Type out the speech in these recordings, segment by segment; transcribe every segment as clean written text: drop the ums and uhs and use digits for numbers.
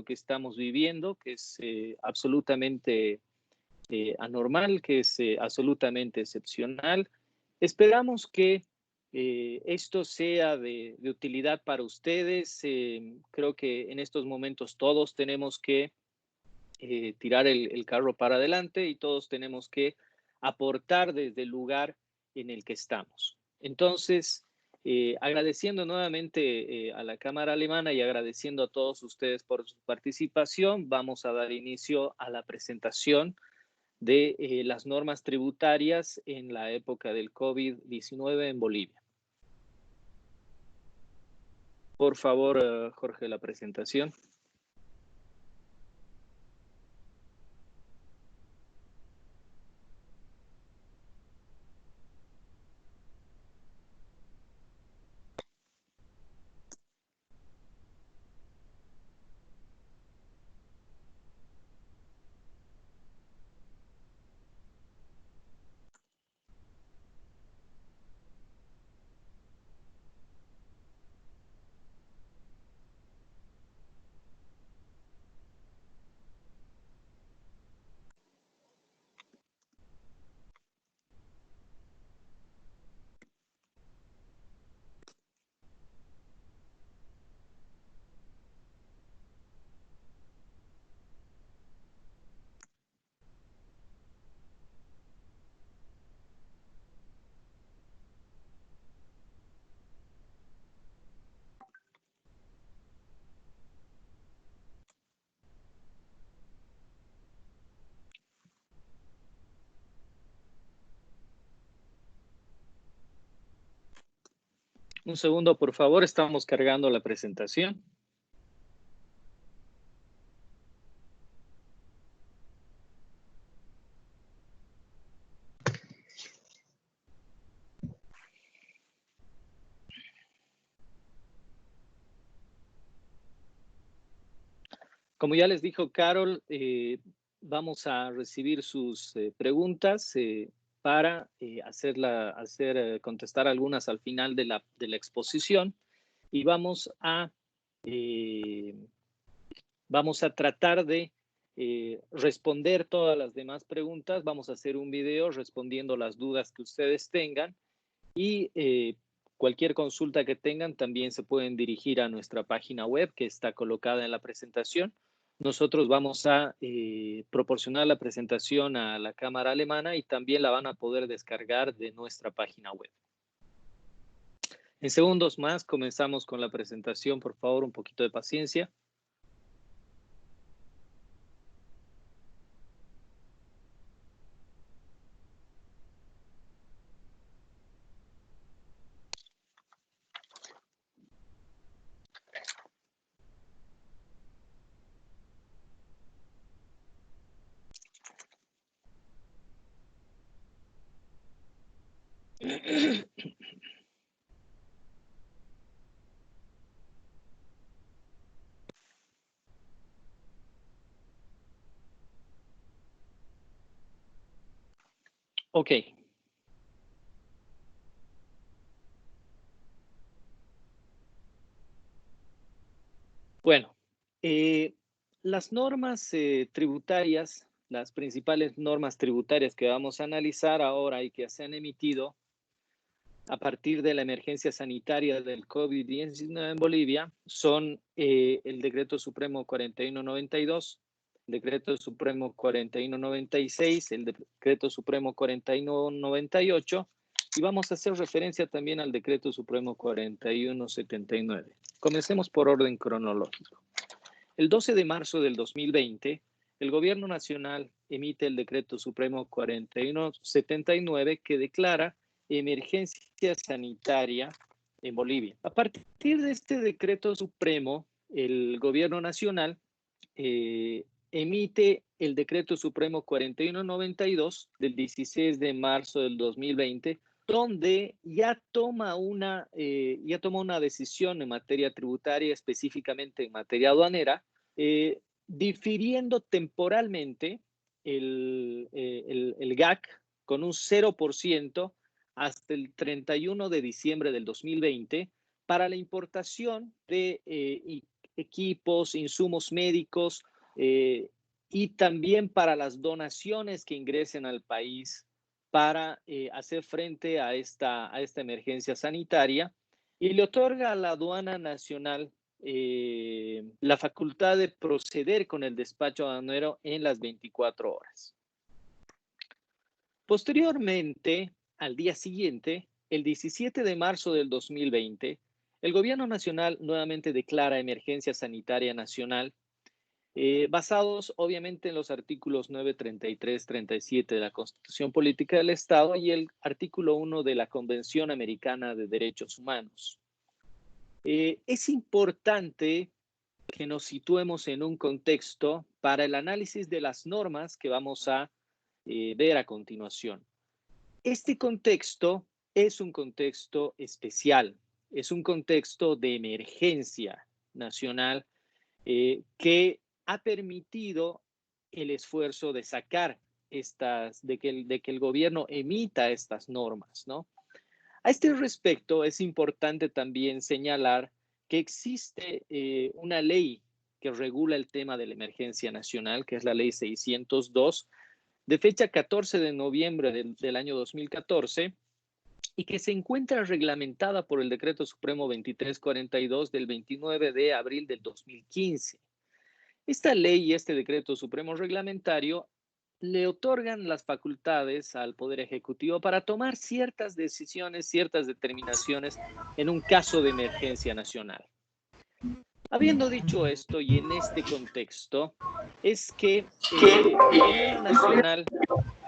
que estamos viviendo, que es absolutamente anormal, que es absolutamente excepcional. Esperamos que esto sea de utilidad para ustedes. Creo que en estos momentos todos tenemos que tirar el carro para adelante y todos tenemos que aportar desde el lugar en el que estamos. Entonces, agradeciendo nuevamente a la Cámara Alemana y agradeciendo a todos ustedes por su participación, vamos a dar inicio a la presentación de las normas tributarias en la época del COVID-19 en Bolivia. Por favor, Jorge, la presentación. Un segundo, por favor, estamos cargando la presentación. Como ya les dijo Carol, vamos a recibir sus preguntas para contestar algunas al final de la exposición y vamos a tratar de responder todas las demás preguntas. Vamos a hacer un video respondiendo las dudas que ustedes tengan y cualquier consulta que tengan también se pueden dirigir a nuestra página web que está colocada en la presentación. Nosotros vamos a proporcionar la presentación a la Cámara Alemana y también la van a poder descargar de nuestra página web. En segundos más comenzamos con la presentación. Por favor, un poquito de paciencia. Ok. Bueno, las normas tributarias, las principales normas tributarias que vamos a analizar ahora y que se han emitido a partir de la emergencia sanitaria del COVID-19 en Bolivia son el Decreto Supremo 4192, el Decreto Supremo 4196, el Decreto Supremo 4198 y vamos a hacer referencia también al Decreto Supremo 4179. Comencemos por orden cronológico. El 12 de marzo del 2020, el Gobierno Nacional emite el Decreto Supremo 4179 que declara emergencia sanitaria en Bolivia. A partir de este decreto supremo, el Gobierno Nacional emite el Decreto Supremo 4192 del 16 de marzo del 2020, donde ya toma una decisión en materia tributaria, específicamente en materia aduanera, difiriendo temporalmente el GAC con un 0% hasta el 31 de diciembre del 2020 para la importación de equipos, insumos médicos y también para las donaciones que ingresen al país para hacer frente a esta emergencia sanitaria, y le otorga a la aduana nacional la facultad de proceder con el despacho aduanero en las 24 horas. Posteriormente, al día siguiente, el 17 de marzo del 2020, el gobierno nacional nuevamente declara emergencia sanitaria nacional, basados obviamente en los artículos 9, 33, 37 de la Constitución Política del Estado y el artículo 1 de la Convención Americana de Derechos Humanos. Es importante que nos situemos en un contexto para el análisis de las normas que vamos a ver a continuación. Este contexto es un contexto especial, es un contexto de emergencia nacional que ha permitido el esfuerzo de sacar de que el gobierno emita estas normas, ¿no? A este respecto, es importante también señalar que existe una ley que regula el tema de la emergencia nacional, que es la ley 602, de fecha 14 de noviembre del año 2014, y que se encuentra reglamentada por el Decreto Supremo 2342 del 29 de abril del 2015. Esta ley y este Decreto Supremo Reglamentario le otorgan las facultades al Poder Ejecutivo para tomar ciertas decisiones, ciertas determinaciones en un caso de emergencia nacional. Habiendo dicho esto y en este contexto, es que el gobierno nacional,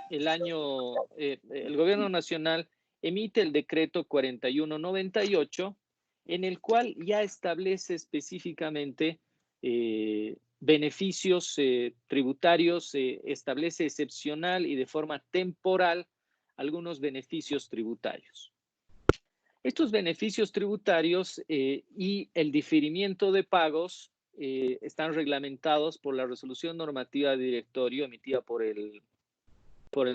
el gobierno nacional emite el decreto 4198, en el cual ya establece específicamente beneficios tributarios, establece excepcional y de forma temporal algunos beneficios tributarios. Estos beneficios tributarios y el diferimiento de pagos están reglamentados por la resolución normativa de directorio emitida por el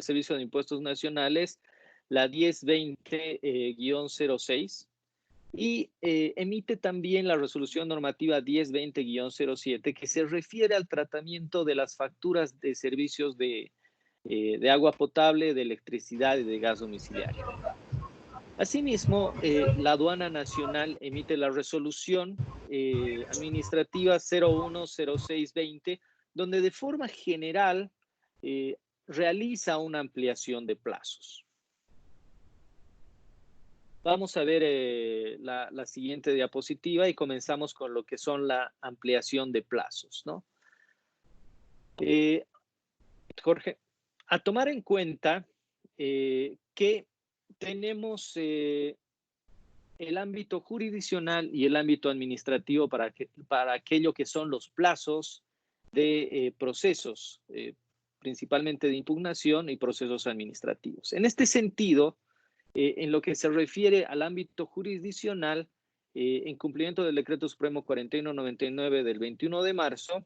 Servicio de Impuestos Nacionales, la 1020-06, y emite también la resolución normativa 1020-07, que se refiere al tratamiento de las facturas de servicios de agua potable, de electricidad y de gas domiciliario. Asimismo, la Aduana Nacional emite la resolución administrativa 010620, donde de forma general realiza una ampliación de plazos. Vamos a ver la siguiente diapositiva y comenzamos con lo que son la ampliación de plazos, ¿no? Jorge, a tomar en cuenta que tenemos el ámbito jurisdiccional y el ámbito administrativo para aquello que son los plazos de procesos, principalmente de impugnación y procesos administrativos. En este sentido, en lo que se refiere al ámbito jurisdiccional, en cumplimiento del Decreto Supremo 4199 del 21 de marzo,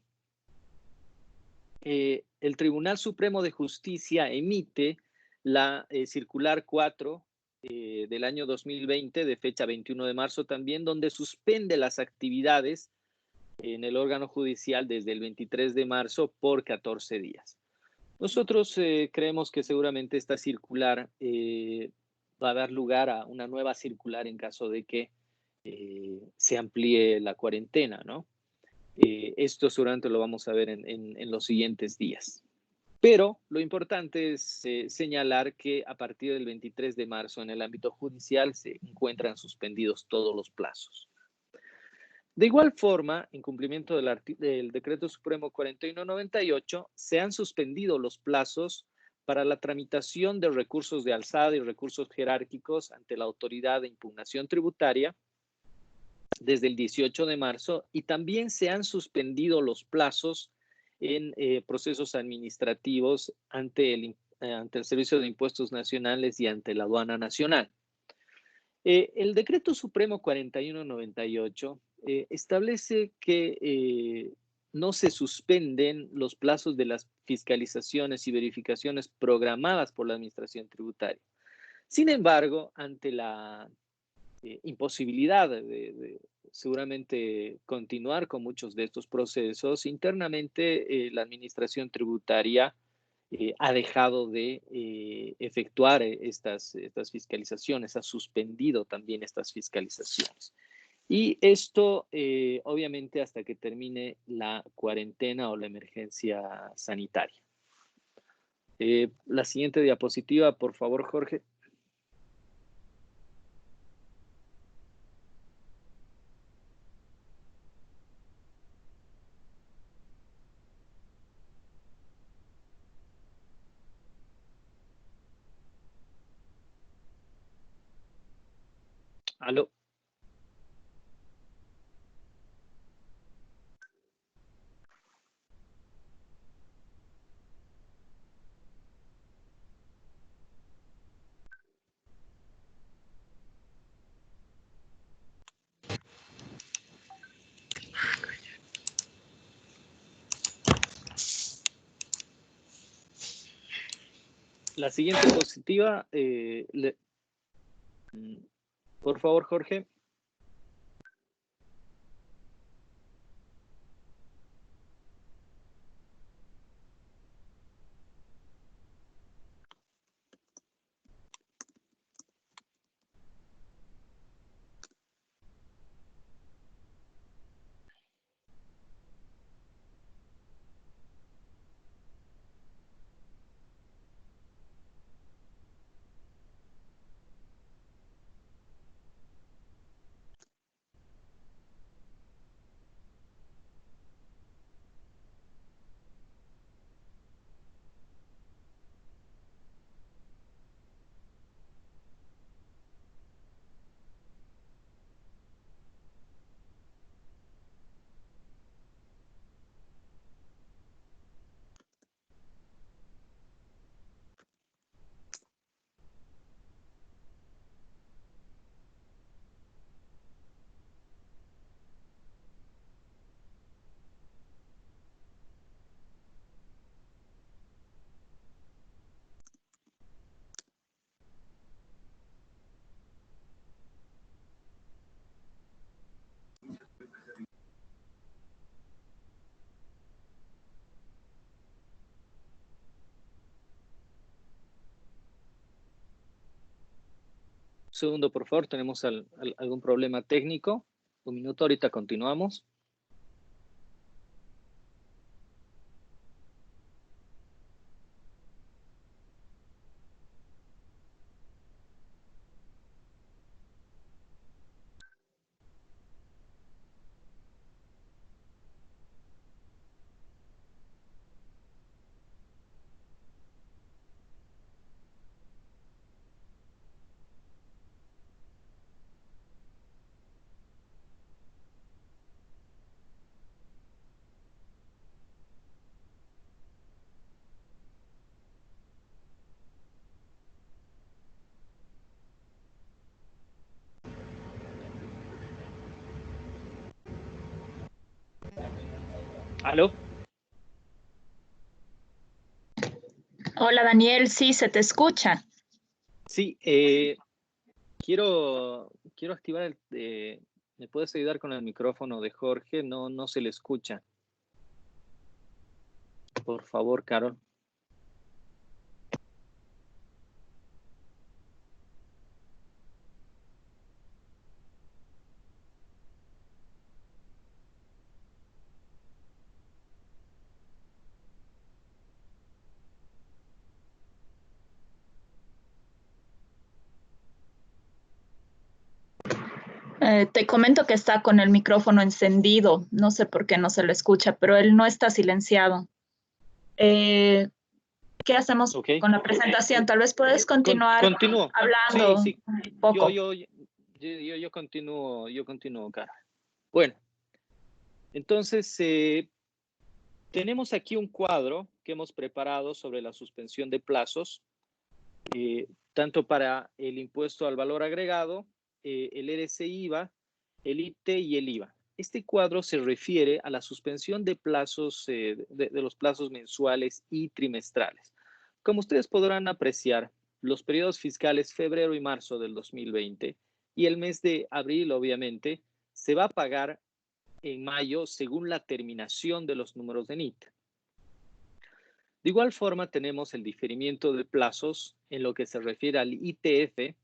el Tribunal Supremo de Justicia emite la circular 4 del año 2020, de fecha 21 de marzo también, donde suspende las actividades en el órgano judicial desde el 23 de marzo por 14 días. Nosotros creemos que seguramente esta circular va a dar lugar a una nueva circular en caso de que se amplíe la cuarentena, ¿no? Esto seguramente lo vamos a ver en los siguientes días. Pero lo importante es señalar que a partir del 23 de marzo en el ámbito judicial se encuentran suspendidos todos los plazos. De igual forma, en cumplimiento del Decreto Supremo 4198, se han suspendido los plazos para la tramitación de recursos de alzada y recursos jerárquicos ante la Autoridad de Impugnación Tributaria desde el 18 de marzo, y también se han suspendido los plazos en procesos administrativos ante el Servicio de Impuestos Nacionales y ante la Aduana Nacional. El Decreto Supremo 4198 establece que no se suspenden los plazos de las fiscalizaciones y verificaciones programadas por la Administración Tributaria. Sin embargo, ante la imposibilidad de seguramente continuar con muchos de estos procesos. Internamente, la administración tributaria ha dejado de efectuar estas fiscalizaciones, ha suspendido también estas fiscalizaciones. Y esto, obviamente, hasta que termine la cuarentena o la emergencia sanitaria. La siguiente diapositiva, por favor, Jorge. Aló. La siguiente diapositiva, por favor, Jorge. Segundo, por favor, tenemos algún problema técnico. Un minuto, ahorita continuamos. ¿Aló? Hola Daniel, sí, se te escucha. Sí, quiero activar ¿me puedes ayudar con el micrófono de Jorge? No se le escucha. Por favor, Carol. Te comento que está con el micrófono encendido. No sé por qué no se lo escucha, pero él no está silenciado. ¿Qué hacemos Ok. con la presentación? Tal vez puedes continuar Continúo. hablando Sí. un poco. Yo continúo, Carol. Bueno, entonces tenemos aquí un cuadro que hemos preparado sobre la suspensión de plazos, tanto para el impuesto al valor agregado, el RCI-IVA, el ITE y el IVA. Este cuadro se refiere a la suspensión de plazos, de los plazos mensuales y trimestrales. Como ustedes podrán apreciar, los periodos fiscales febrero y marzo del 2020 y el mes de abril, obviamente, se va a pagar en mayo según la terminación de los números de NIT. De igual forma, tenemos el diferimiento de plazos en lo que se refiere al ITF,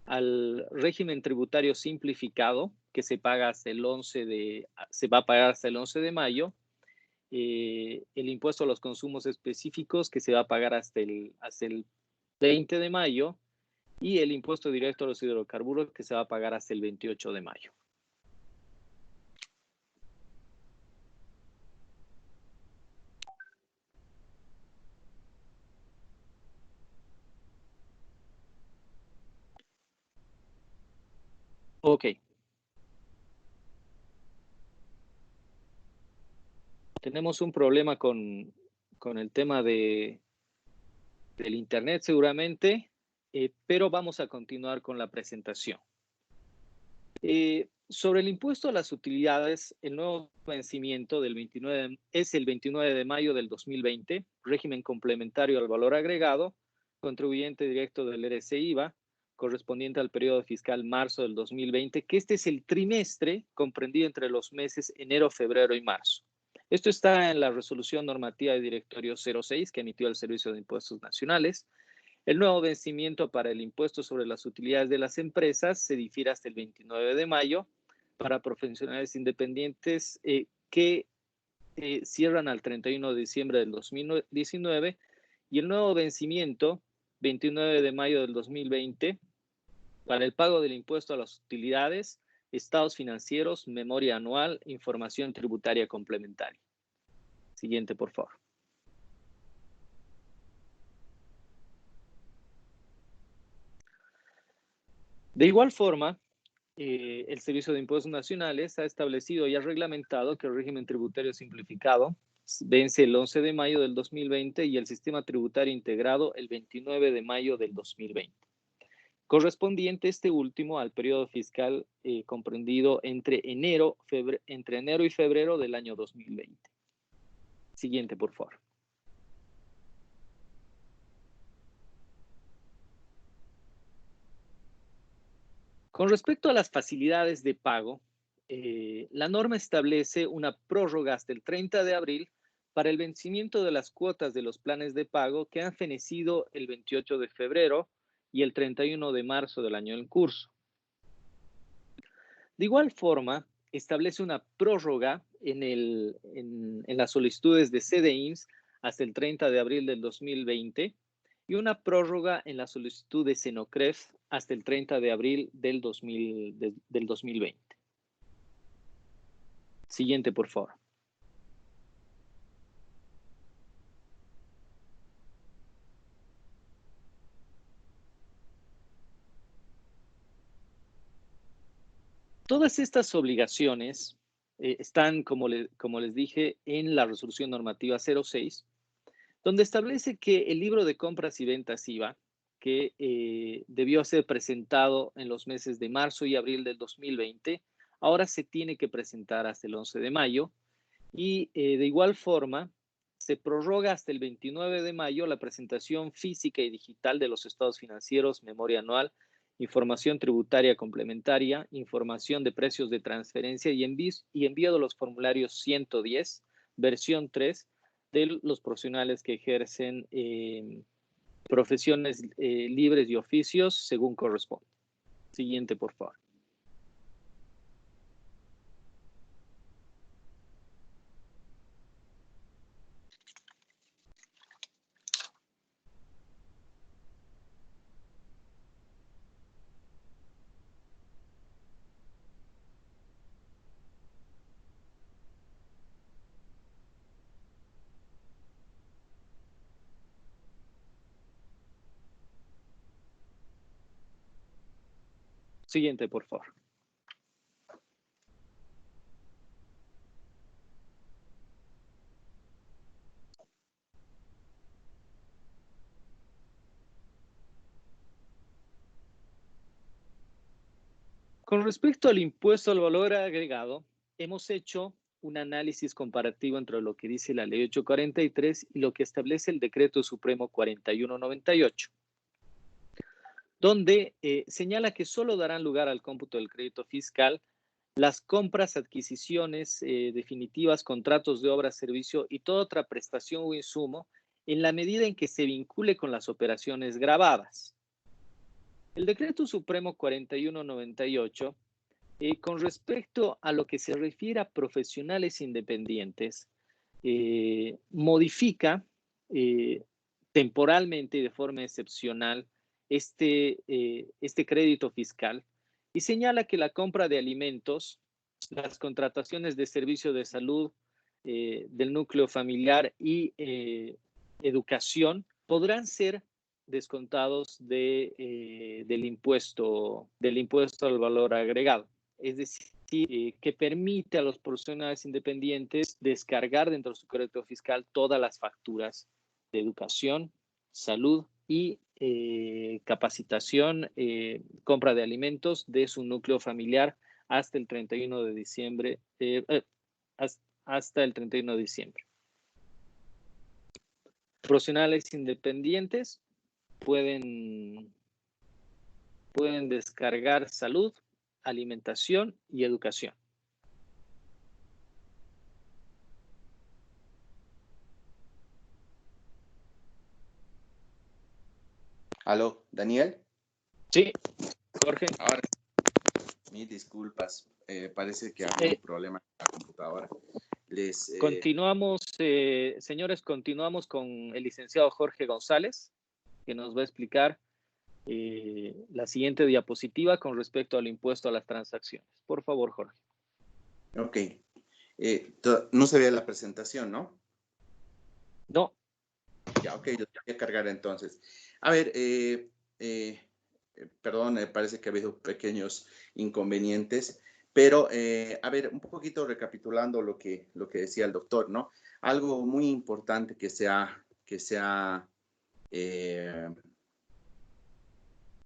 al régimen tributario simplificado, que se paga hasta se va a pagar hasta el 11 de mayo, el impuesto a los consumos específicos, que se va a pagar hasta el 20 de mayo, y el impuesto directo a los hidrocarburos, que se va a pagar hasta el 28 de mayo. Ok. Tenemos un problema con el tema del internet seguramente, pero vamos a continuar con la presentación. Sobre el impuesto a las utilidades, el nuevo vencimiento es el 29 de mayo del 2020, régimen complementario al valor agregado, contribuyente directo del RC-IVA, correspondiente al periodo fiscal marzo del 2020, que este es el trimestre comprendido entre los meses enero, febrero y marzo. Esto está en la resolución normativa de directorio 06 que emitió el Servicio de Impuestos Nacionales. El nuevo vencimiento para el impuesto sobre las utilidades de las empresas se difiere hasta el 29 de mayo para profesionales independientes que cierran al 31 de diciembre del 2019 y el nuevo vencimiento 29 de mayo del 2020 para el pago del impuesto a las utilidades, estados financieros, memoria anual, información tributaria complementaria. Siguiente, por favor. De igual forma, el Servicio de Impuestos Nacionales ha establecido y ha reglamentado que el régimen tributario simplificado vence el 11 de mayo del 2020 y el sistema tributario integrado el 29 de mayo del 2020. Correspondiente este último al periodo fiscal comprendido entre enero y febrero del año 2020. Siguiente, por favor. Con respecto a las facilidades de pago, la norma establece una prórroga hasta el 30 de abril para el vencimiento de las cuotas de los planes de pago que han fenecido el 28 de febrero y el 31 de marzo del año en curso. De igual forma, establece una prórroga en las solicitudes de CDIMSS hasta el 30 de abril del 2020 y una prórroga en la solicitud de Senocref hasta el 30 de abril del 2020. Siguiente, por favor. Todas estas obligaciones están, como les dije, en la resolución normativa 06, donde establece que el libro de compras y ventas IVA, que debió ser presentado en los meses de marzo y abril del 2020, ahora se tiene que presentar hasta el 11 de mayo y de igual forma se prorroga hasta el 29 de mayo la presentación física y digital de los estados financieros, memoria anual, información tributaria complementaria, información de precios de transferencia y envío de los formularios 110, versión 3, de los profesionales que ejercen profesiones libres y oficios según corresponde. Siguiente, por favor. Siguiente, por favor. Con respecto al impuesto al valor agregado, hemos hecho un análisis comparativo entre lo que dice la Ley 843 y lo que establece el Decreto Supremo 4198, donde señala que solo darán lugar al cómputo del crédito fiscal las compras, adquisiciones definitivas, contratos de obra, servicio y toda otra prestación o insumo en la medida en que se vincule con las operaciones gravadas. El Decreto Supremo 4198, con respecto a lo que se refiere a profesionales independientes, modifica temporalmente y de forma excepcional este crédito fiscal y señala que la compra de alimentos, las contrataciones de servicio de salud del núcleo familiar y educación podrán ser descontados del impuesto al valor agregado. Es decir, que permite a los profesionales independientes descargar dentro de su crédito fiscal todas las facturas de educación, salud y capacitación, compra de alimentos de su núcleo familiar hasta el 31 de diciembre. Hasta el 31 de diciembre. Profesionales independientes pueden descargar salud, alimentación y educación. ¿Aló, Daniel? Sí, Jorge. Ahora, mis disculpas, parece que había un problema con la computadora. Continuamos, señores, continuamos con el licenciado Jorge González, que nos va a explicar la siguiente diapositiva con respecto al impuesto a las transacciones. Por favor, Jorge. Ok. No se ve la presentación, ¿no? No. Ya, ok, lo voy a cargar entonces. A ver, perdón, parece que ha habido pequeños inconvenientes, pero a ver, un poquito recapitulando lo que decía el doctor, ¿no? Algo muy importante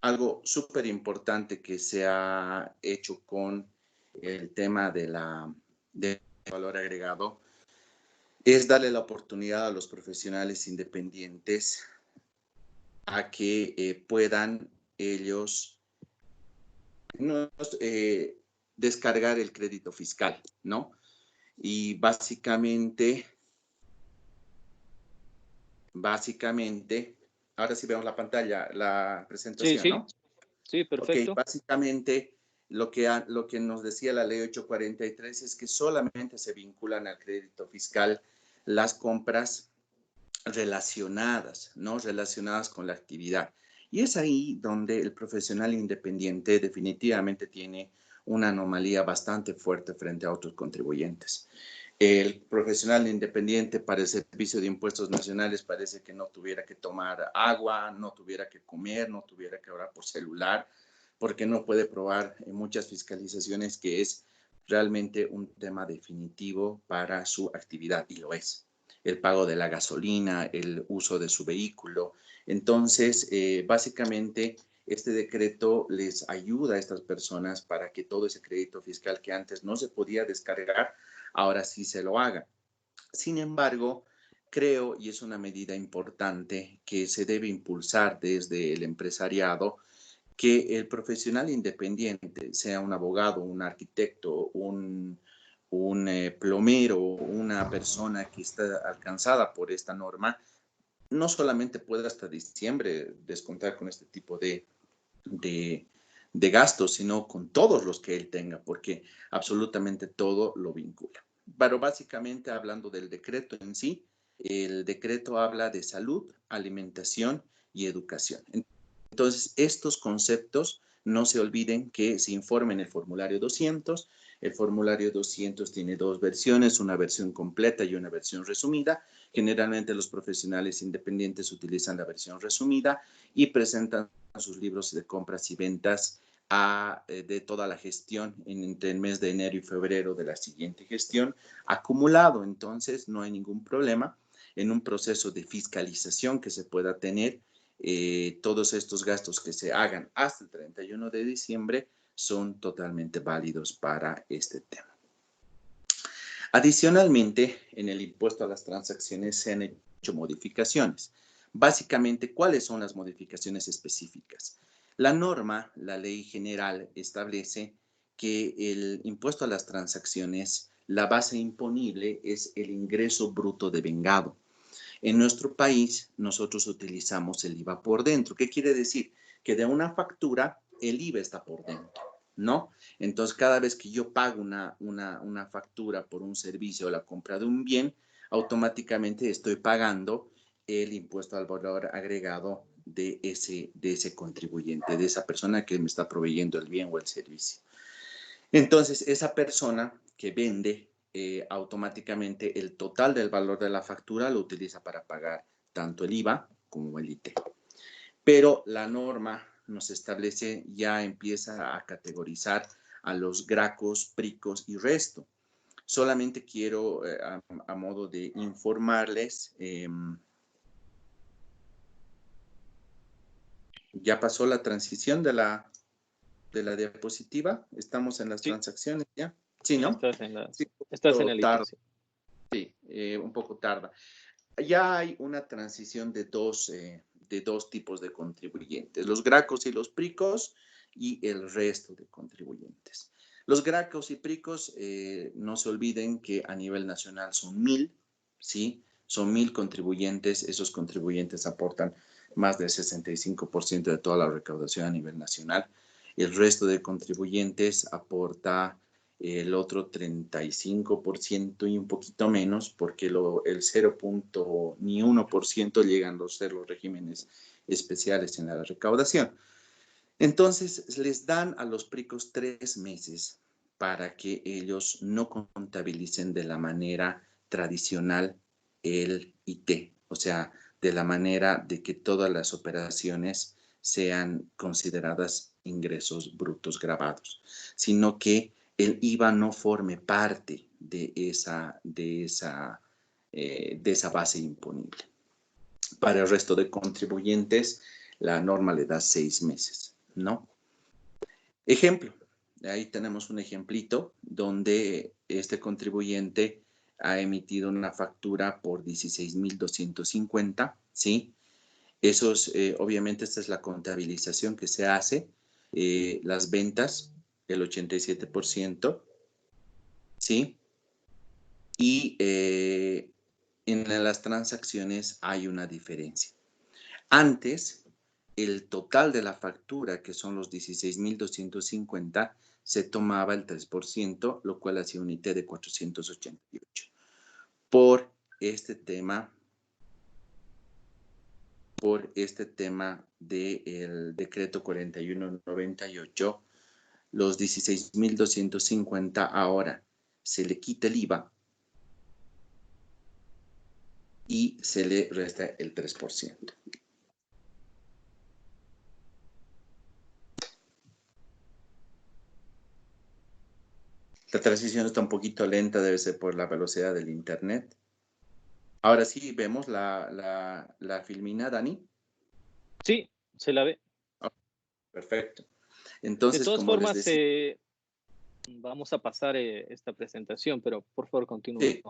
algo súper importante que se ha hecho con el tema de valor agregado es darle la oportunidad a los profesionales independientes a que puedan ellos descargar el crédito fiscal, ¿no? Y básicamente, ahora sí vemos la pantalla, la presentación, Sí, ¿no? sí, perfecto. Ok, básicamente lo que nos decía la ley 843 es que solamente se vinculan al crédito fiscal las compras relacionadas, ¿no? Relacionadas con la actividad. Y es ahí donde el profesional independiente definitivamente tiene una anomalía bastante fuerte frente a otros contribuyentes. El profesional independiente para el Servicio de Impuestos Nacionales parece que no tuviera que tomar agua, no tuviera que comer, no tuviera que orar por celular, porque no puede probar en muchas fiscalizaciones que es realmente un tema definitivo para su actividad, y lo es. El pago de la gasolina, el uso de su vehículo. Entonces, básicamente, este decreto les ayuda a estas personas para que todo ese crédito fiscal que antes no se podía descargar, ahora sí se lo haga. Sin embargo, creo, y es una medida importante que se debe impulsar desde el empresariado, que el profesional independiente, sea un abogado, un arquitecto, un plomero, una persona que está alcanzada por esta norma, no solamente puede hasta diciembre descontar con este tipo de gastos, sino con todos los que él tenga, porque absolutamente todo lo vincula. Pero básicamente, hablando del decreto en sí, el decreto habla de salud, alimentación y educación. Entonces, estos conceptos no se olviden que se informen en el formulario 200. El formulario 200 tiene dos versiones, una versión completa y una versión resumida. Generalmente los profesionales independientes utilizan la versión resumida y presentan sus libros de compras y ventas de toda la gestión entre el mes de enero y febrero de la siguiente gestión acumulado. Entonces, no hay ningún problema en un proceso de fiscalización que se pueda tener. Todos estos gastos que se hagan hasta el 31 de diciembre son totalmente válidos para este tema. Adicionalmente, en el impuesto a las transacciones se han hecho modificaciones. Básicamente, ¿cuáles son las modificaciones específicas? La norma, la ley general, establece que el impuesto a las transacciones, la base imponible es el ingreso bruto devengado. En nuestro país, nosotros utilizamos el IVA por dentro. ¿Qué quiere decir? Que de una factura, el IVA está por dentro, ¿no? Entonces, cada vez que yo pago una factura por un servicio o la compra de un bien, automáticamente estoy pagando el impuesto al valor agregado de ese contribuyente, de esa persona que me está proveyendo el bien o el servicio. Entonces, esa persona que vende automáticamente el total del valor de la factura lo utiliza para pagar tanto el IVA como el IT. Pero la norma nos establece, ya empieza a categorizar a los gracos, pricos y resto. Solamente quiero, a modo de informarles, ya pasó la transición de la diapositiva. Estamos en las transacciones ya. Sí, ¿no? Estás en el tarda. ITC. Sí, un poco tarda. Ya hay una transición de dos tipos de contribuyentes, los gracos y los pricos y el resto de contribuyentes. Los gracos y pricos, no se olviden que a nivel nacional son 1000, ¿sí? Son 1000 contribuyentes. Esos contribuyentes aportan más del 65% de toda la recaudación a nivel nacional. El resto de contribuyentes aporta el otro 35% y un poquito menos, porque el 0.1% llegan a ser los regímenes especiales en la recaudación. Entonces, les dan a los pricos 3 meses para que ellos no contabilicen de la manera tradicional el IT, o sea, de la manera de que todas las operaciones sean consideradas ingresos brutos gravados, sino que el IVA no forme parte de esa base imponible. Para el resto de contribuyentes, la norma le da 6 meses, ¿no? Ejemplo, ahí tenemos un ejemplito donde este contribuyente ha emitido una factura por 16,250, ¿sí? Esos, obviamente, esta es la contabilización que se hace. Las ventas, el 87%, ¿sí? Y en las transacciones hay una diferencia. Antes, el total de la factura, que son los 16,250, se tomaba el 3%, lo cual hacía un IT de 488. Por este tema del decreto 4198, los 16,250 ahora se le quita el IVA y se le resta el 3%. La transición está un poquito lenta, debe ser por la velocidad del internet. Ahora sí vemos la filmina, Dani. Sí, se la ve. Oh, perfecto. De Entonces, todas como formas, les decía, vamos a pasar esta presentación, pero por favor continúe. sí,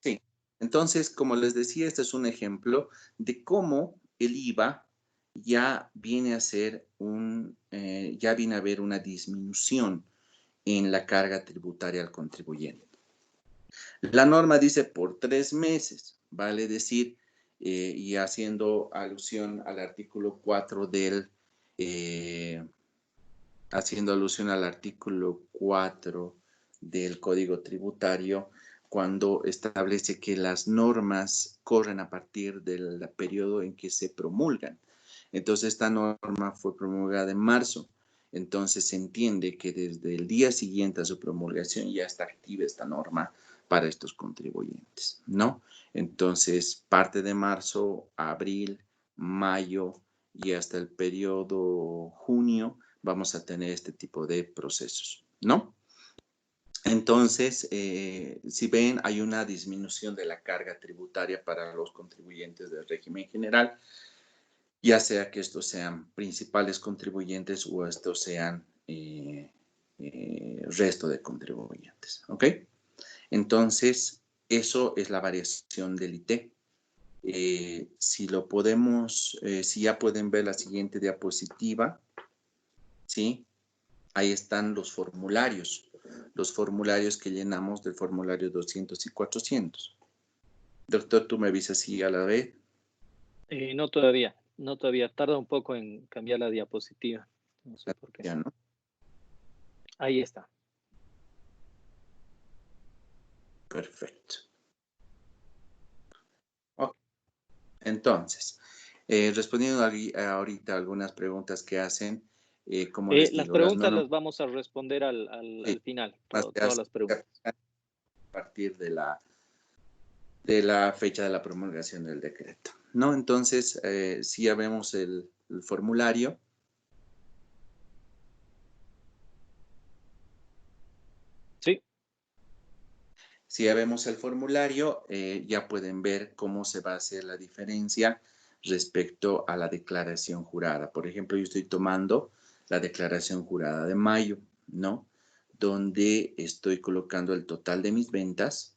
sí. Entonces, como les decía, este es un ejemplo de cómo el IVA ya viene a ser ya viene a haber una disminución en la carga tributaria al contribuyente. La norma dice por 3 meses, vale decir, y haciendo alusión al artículo 4 del Código Tributario, cuando establece que las normas corren a partir del periodo en que se promulgan. Entonces, esta norma fue promulgada en marzo. Entonces, se entiende que desde el día siguiente a su promulgación ya está activa esta norma para estos contribuyentes, ¿no? Entonces, parte de marzo, abril, mayo y hasta el periodo junio vamos a tener este tipo de procesos, ¿no? Entonces, si ven, hay una disminución de la carga tributaria para los contribuyentes del régimen general, ya sea que estos sean principales contribuyentes o estos sean resto de contribuyentes, ¿ok? Entonces, eso es la variación del IT. Si ya pueden ver la siguiente diapositiva, ¿sí? ahí están los formularios que llenamos del formulario 200 y 400. Doctor, tú me avisas si a la vez. No todavía, no todavía. Tarda un poco en cambiar la diapositiva. No sé por qué. Ya, ¿no? Ahí está. Perfecto. Ok. Entonces, respondiendo ahorita algunas preguntas que hacen, como les Las digo, las preguntas normas las vamos a responder al final, se todas hacen las preguntas. a partir de la fecha de la promulgación del decreto, ¿no? Entonces, si ya vemos el formulario. Sí. Si ya vemos el formulario, ya pueden ver cómo se va a hacer la diferencia respecto a la declaración jurada. Por ejemplo, yo estoy tomando la declaración jurada de mayo, ¿no? Donde estoy colocando el total de mis ventas,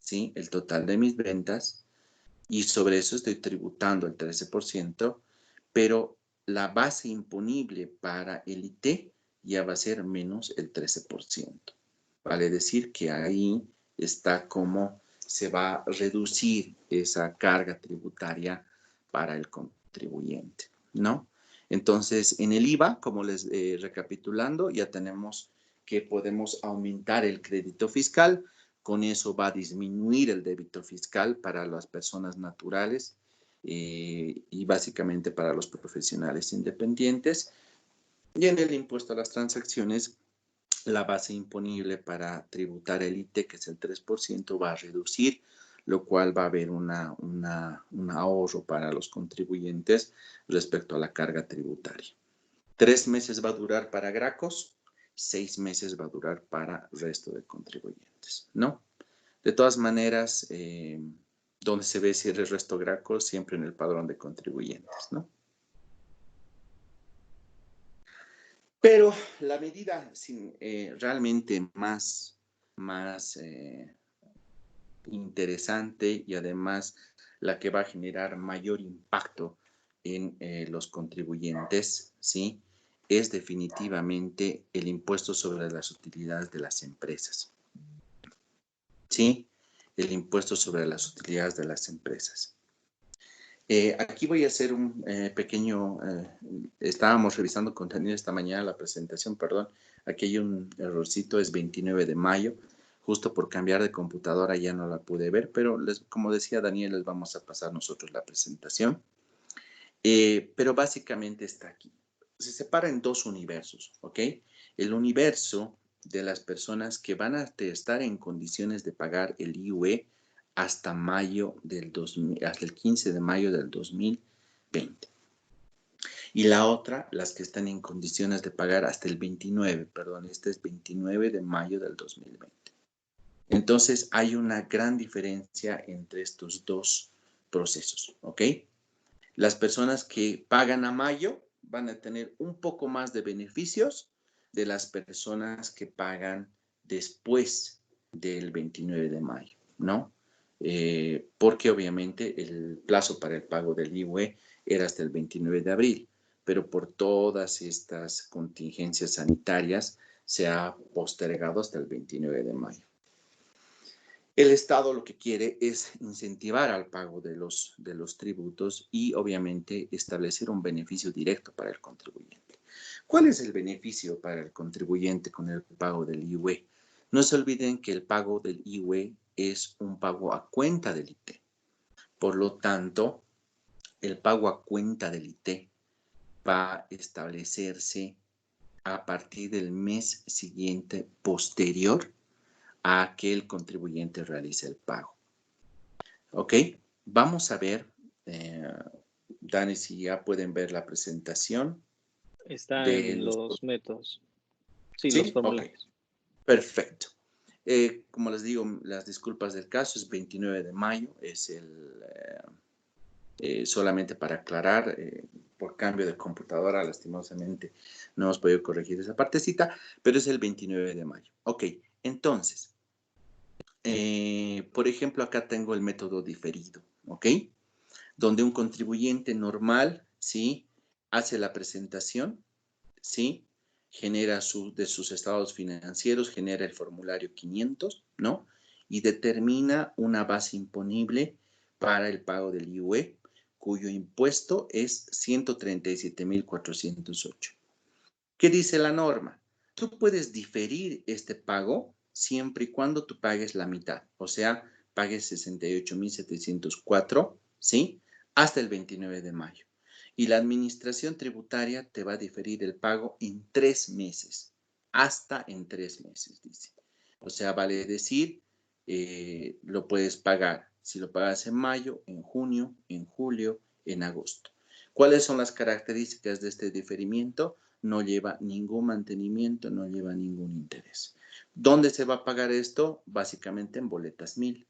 ¿sí? El total de mis ventas, y sobre eso estoy tributando el 13%, pero la base imponible para el IT ya va a ser menos el 13%. Vale decir que ahí está cómo se va a reducir esa carga tributaria para el contribuyente, ¿no? Entonces, en el IVA, como les recapitulando, ya tenemos que podemos aumentar el crédito fiscal. Con eso va a disminuir el débito fiscal para las personas naturales y básicamente para los profesionales independientes. Y en el impuesto a las transacciones, la base imponible para tributar el IT, que es el 3%, va a reducir, lo cual va a haber un ahorro para los contribuyentes respecto a la carga tributaria. 3 meses va a durar para Gracos, 6 meses va a durar para el resto de contribuyentes, ¿no? De todas maneras, donde se ve si el resto Gracos, siempre en el padrón de contribuyentes, ¿no? Pero la medida realmente más interesante y además la que va a generar mayor impacto en los contribuyentes, ¿sí? Es definitivamente el impuesto sobre las utilidades de las empresas, ¿sí? El impuesto sobre las utilidades de las empresas. Aquí voy a hacer un pequeño, estábamos revisando contenido esta mañana, la presentación, perdón, aquí hay un errorcito, es 29 de mayo, justo por cambiar de computadora ya no la pude ver, pero como decía Daniel, les vamos a pasar nosotros la presentación, pero básicamente está aquí. Se separa en dos universos, ¿ok? El universo de las personas que van a estar en condiciones de pagar el IUE hasta hasta el 15 de mayo del 2020. Y la otra, las que están en condiciones de pagar hasta el 29, perdón, este es 29 de mayo del 2020. Entonces, hay una gran diferencia entre estos dos procesos, ¿ok? Las personas que pagan a mayo van a tener un poco más de beneficios de las personas que pagan después del 29 de mayo, ¿no? Porque obviamente el plazo para el pago del IUE era hasta el 29 de abril, pero por todas estas contingencias sanitarias se ha postergado hasta el 29 de mayo. El Estado lo que quiere es incentivar al pago de los tributos y obviamente establecer un beneficio directo para el contribuyente. ¿Cuál es el beneficio para el contribuyente con el pago del IUE? No se olviden que el pago del IUE es un pago a cuenta del IT. Por lo tanto, el pago a cuenta del IT va a establecerse a partir del mes siguiente posterior a que el contribuyente realice el pago. Ok, vamos a ver, Dani, si ya pueden ver la presentación. Está De en los... los métodos. Sí, los Sí, ok, formularios. perfecto. Como les digo, las disculpas del caso es 29 de mayo, es solamente para aclarar, por cambio de computadora, lastimosamente no hemos podido corregir esa partecita, pero es el 29 de mayo. Ok, entonces, por ejemplo, acá tengo el método diferido, ¿ok? Donde un contribuyente normal, ¿sí? Hace la presentación, ¿sí? genera de sus estados financieros, genera el formulario 500, ¿no? Y determina una base imponible para el pago del IUE, cuyo impuesto es 137.408. ¿Qué dice la norma? Tú puedes diferir este pago siempre y cuando tú pagues la mitad, o sea, pagues 68.704, ¿sí? Hasta el 29 de mayo. Y la administración tributaria te va a diferir el pago en 3 meses, hasta en 3 meses, dice. O sea, vale decir, lo puedes pagar, si lo pagas en mayo, en junio, en julio, en agosto. ¿Cuáles son las características de este diferimiento? No lleva ningún mantenimiento, no lleva ningún interés. ¿Dónde se va a pagar esto? Básicamente en boletas 1000.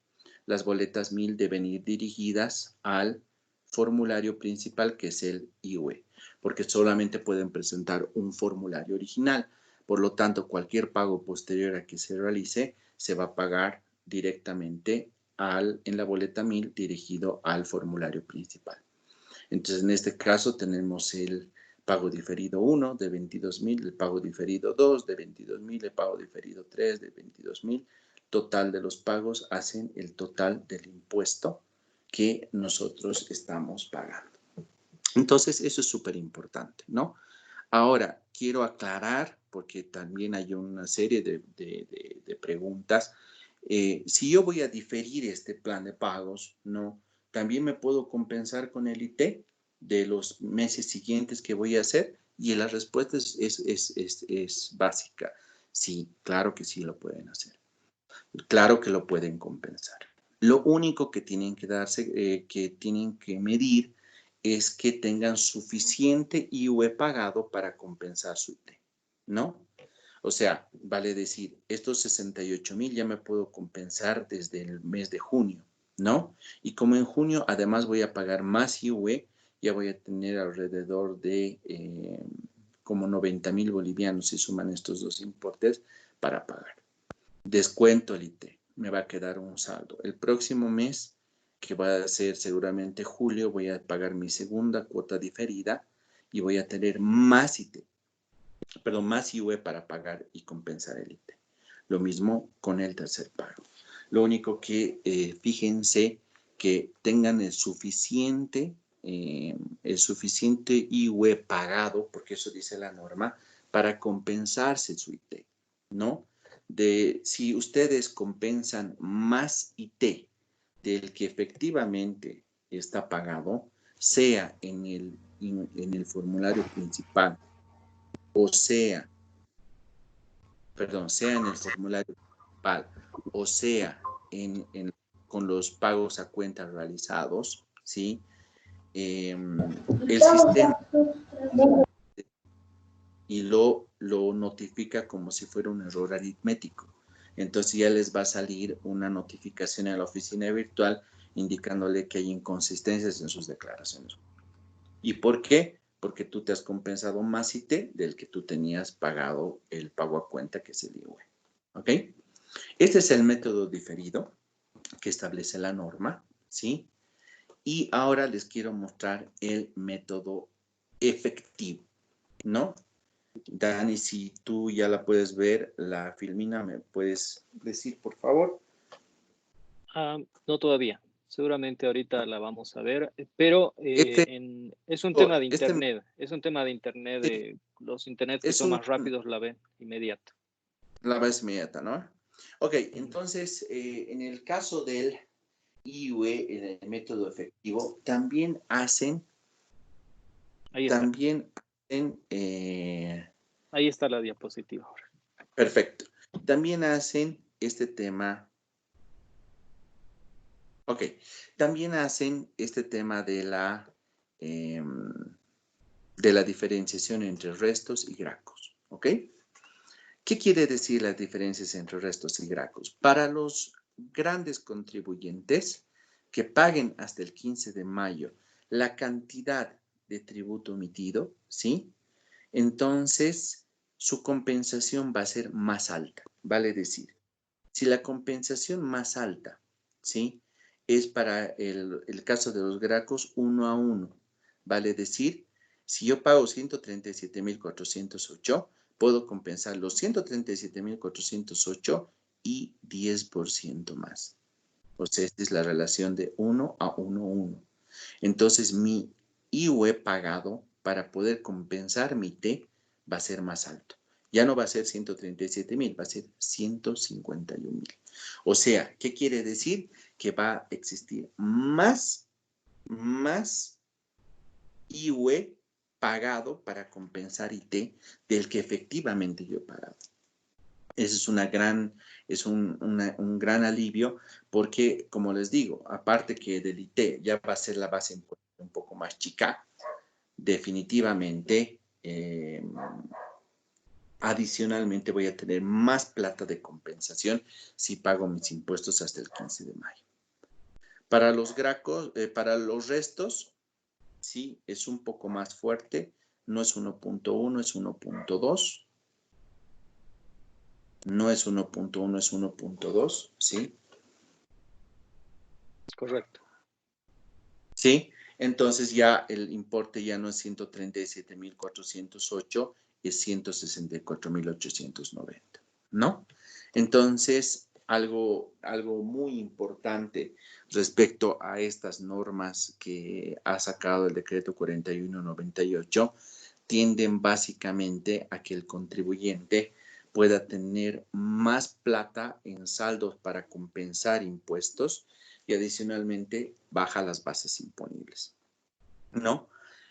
Las boletas 1000 deben ir dirigidas al formulario principal, que es el IUE, porque solamente pueden presentar un formulario original. Por lo tanto, cualquier pago posterior a que se realice se va a pagar directamente en la boleta 1000 dirigido al formulario principal. Entonces, en este caso tenemos el pago diferido 1 de 22.000, el pago diferido 2 de 22.000, el pago diferido 3 de 22.000. Total de los pagos hacen el total del impuesto que nosotros estamos pagando. Entonces, eso es súper importante, ¿no? Ahora, quiero aclarar, porque también hay una serie de preguntas. Si yo voy a diferir este plan de pagos, ¿no? También me puedo compensar con el IT de los meses siguientes que voy a hacer, y la respuesta es básica. Sí, claro que sí lo pueden hacer. Claro que lo pueden compensar. Lo único que tienen que que tienen que medir es que tengan suficiente IUE pagado para compensar su IT, ¿no? O sea, vale decir, estos 68.000 ya me puedo compensar desde el mes de junio, ¿no? Y como en junio además voy a pagar más IUE, ya voy a tener alrededor de como 90.000 bolivianos si suman estos dos importes para pagar. Descuento el IT, me va a quedar un saldo. El próximo mes, que va a ser seguramente julio, voy a pagar mi segunda cuota diferida y voy a tener más más IUE para pagar y compensar el IT. Lo mismo con el tercer pago. Lo único que fíjense que tengan el suficiente IUE pagado, porque eso dice la norma, para compensarse su IT, ¿no? Si ustedes compensan más IT del que efectivamente está pagado, sea en el formulario principal o sea en el formulario principal o sea con los pagos a cuenta realizados, ¿sí? El sistema y lo notifica como si fuera un error aritmético. Entonces ya les va a salir una notificación en la oficina virtual indicándole que hay inconsistencias en sus declaraciones. ¿Y por qué? Porque tú te has compensado más IT del que tú tenías pagado el pago a cuenta, que es el IUE. ¿Ok? Este es el método diferido que establece la norma, ¿sí? Y ahora les quiero mostrar el método efectivo, ¿no? Dani, si tú ya la puedes ver, la filmina, ¿me puedes decir, por favor? No todavía. Seguramente ahorita la vamos a ver, pero es un tema de internet. Es un tema de internet. De los internets que son más rápidos la ven inmediato. La ves inmediata, ¿no? Ok, entonces, en el caso del IUE, en el método efectivo, también hacen... Ahí está. Ahí está la diapositiva ahora. Perfecto. También hacen este tema... Ok, también hacen este tema de la diferenciación entre restos y gracos, ¿ok? ¿Qué quiere decir las diferencias entre restos y gracos? Para los grandes contribuyentes que paguen hasta el 15 de mayo la cantidad de tributo emitido, ¿sí? Entonces, su compensación va a ser más alta, vale decir. Si la compensación más alta, ¿sí? Es para el caso de los gracos 1 a 1, vale decir, si yo pago 137.408, puedo compensar los 137.408 y 10% más. O sea, esta es la relación de 1 a 1, 1. Entonces, mi IUE pagado para poder compensar mi T va a ser más alto. Ya no va a ser 137.000, va a ser 151.000. O sea, ¿qué quiere decir? Que va a existir más IUE pagado para compensar IT del que efectivamente yo he pagado. Ese es un gran alivio porque, como les digo, aparte que del IT ya va a ser la base un poco más chica, definitivamente, adicionalmente voy a tener más plata de compensación si pago mis impuestos hasta el 15 de mayo. Para los restos, sí, es un poco más fuerte. No es 1.1, es 1.2. No es 1.1, es 1.2, ¿sí? Correcto. Sí, entonces ya el importe ya no es 137.408, es 164.890, ¿no? Entonces, algo muy importante respecto a estas normas que ha sacado el decreto 4198, tienden básicamente a que el contribuyente pueda tener más plata en saldos para compensar impuestos y adicionalmente baja las bases imponibles, ¿no?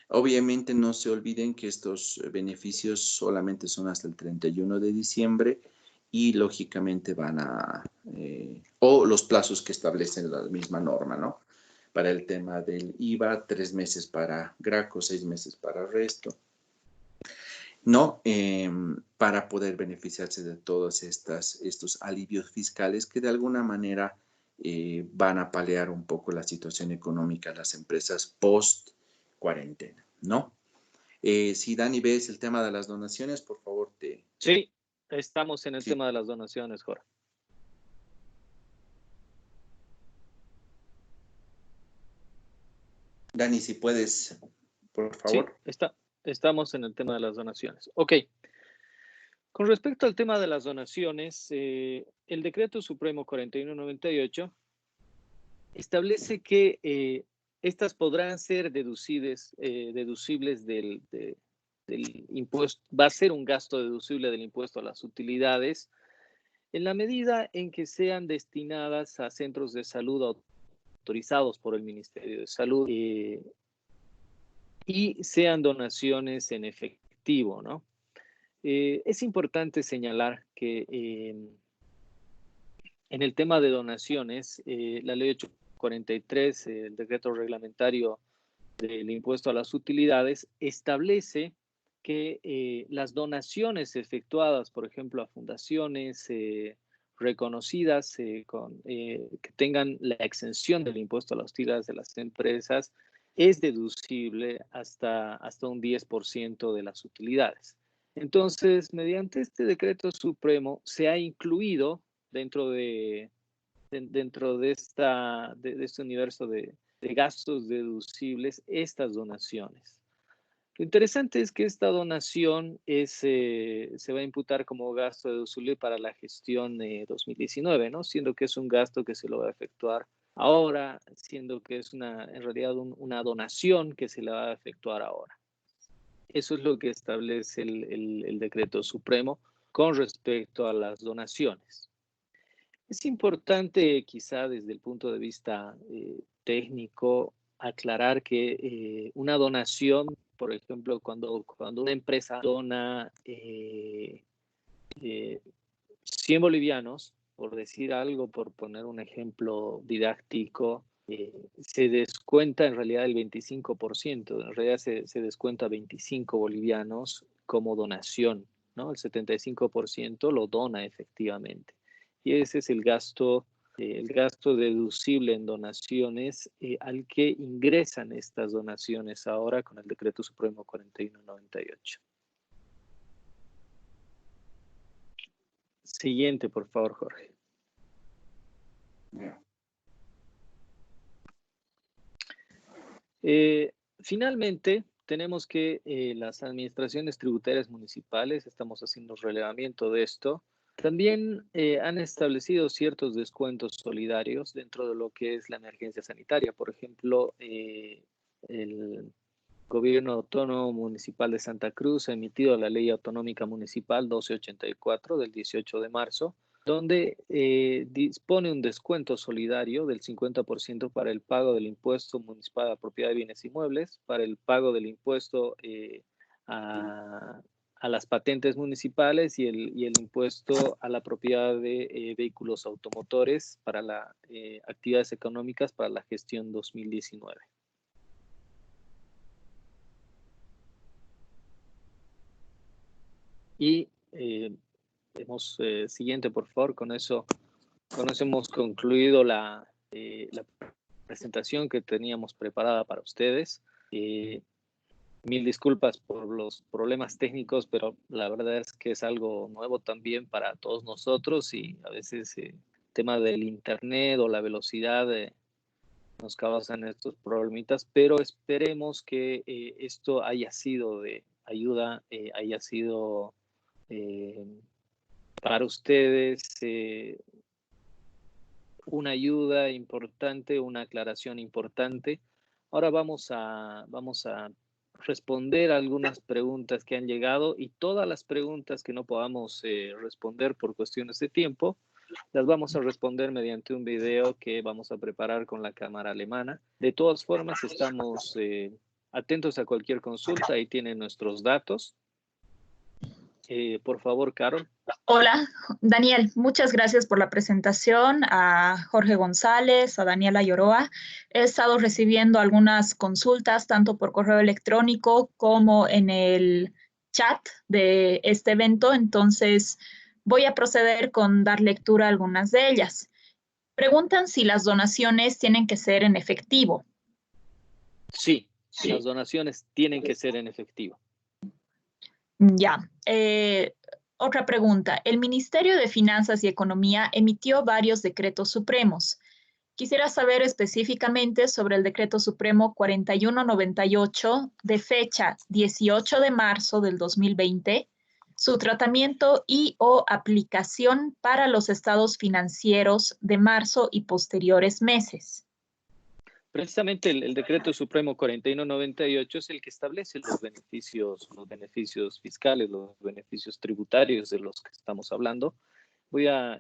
Obviamente no se olviden que estos beneficios solamente son hasta el 31 de diciembre y lógicamente o los plazos que establecen la misma norma, ¿no? Para el tema del IVA, 3 meses para Graco, 6 meses para resto, ¿no? Para poder beneficiarse de todos estos alivios fiscales que de alguna manera van a paliar un poco la situación económica de las empresas post cuarentena, ¿no? Si Dani ves el tema de las donaciones, por favor Sí, estamos en el Sí. tema de las donaciones, Jorge. Dani, si puedes, por Sí, favor. estamos en el tema de las donaciones. Ok. Con respecto al tema de las donaciones, el Decreto Supremo 4198 establece que estas podrán ser deducibles del impuesto, va a ser un gasto deducible del impuesto a las utilidades en la medida en que sean destinadas a centros de salud autorizados por el Ministerio de Salud y sean donaciones en efectivo, ¿no? Es importante señalar que en el tema de donaciones, la ley 843, el decreto reglamentario del impuesto a las utilidades, establece que las donaciones efectuadas, por ejemplo, a fundaciones reconocidas que tengan la exención del impuesto a las utilidades de las empresas, es deducible hasta un 10% de las utilidades. Entonces, mediante este decreto supremo se ha incluido dentro de este universo de gastos deducibles estas donaciones. Lo interesante es que esta donación se va a imputar como gasto deducible para la gestión 2019, ¿no? Siendo que es un gasto que se lo va a efectuar ahora, siendo que es en realidad una donación que se la va a efectuar ahora. Eso es lo que establece el decreto supremo con respecto a las donaciones. Es importante, quizá desde el punto de vista técnico, aclarar que una donación, por ejemplo, cuando una empresa dona 100 bolivianos, por decir algo, por poner un ejemplo didáctico, se descuenta en realidad el 25%, en realidad se descuenta 25 bolivianos como donación, ¿no? El 75% lo dona efectivamente. Y ese es el gasto deducible en donaciones al que ingresan estas donaciones ahora con el Decreto Supremo 4198. Siguiente, por favor, Jorge. Finalmente, tenemos que las administraciones tributarias municipales, estamos haciendo relevamiento de esto, también han establecido ciertos descuentos solidarios dentro de lo que es la emergencia sanitaria. Por ejemplo, el Gobierno Autónomo Municipal de Santa Cruz ha emitido la Ley Autonómica Municipal 1284 del 18 de marzo, donde dispone un descuento solidario del 50% para el pago del impuesto municipal a la propiedad de bienes inmuebles, para el pago del impuesto a las patentes municipales y el impuesto a la propiedad de vehículos automotores para las actividades económicas para la gestión 2019. Y siguiente, por favor, con eso hemos concluido la presentación que teníamos preparada para ustedes. Mil disculpas por los problemas técnicos, pero la verdad es que es algo nuevo también para todos nosotros y a veces el tema del internet o la velocidad nos causan estos problemitas, pero esperemos que esto haya sido de ayuda, haya sido para ustedes una ayuda importante, una aclaración importante. Ahora vamos a responder algunas preguntas que han llegado y todas las preguntas que no podamos responder por cuestiones de tiempo, las vamos a responder mediante un video que vamos a preparar con la cámara alemana. De todas formas, estamos atentos a cualquier consulta, ahí tienen nuestros datos. Por favor, Carol. Hola, Daniel, muchas gracias por la presentación. A Jorge González, a Daniela Lloroa. He estado recibiendo algunas consultas, tanto por correo electrónico como en el chat de este evento, entonces voy a proceder con dar lectura a algunas de ellas. Preguntan si las donaciones tienen que ser en efectivo. Sí, las donaciones tienen que ser en efectivo. Ya. Otra pregunta. El Ministerio de Finanzas y Economía emitió varios decretos supremos. Quisiera saber específicamente sobre el Decreto Supremo 4198 de fecha 18 de marzo del 2020, su tratamiento y o aplicación para los estados financieros de marzo y posteriores meses. Precisamente el Decreto Supremo 4198 es el que establece los beneficios fiscales, los beneficios tributarios de los que estamos hablando. Voy a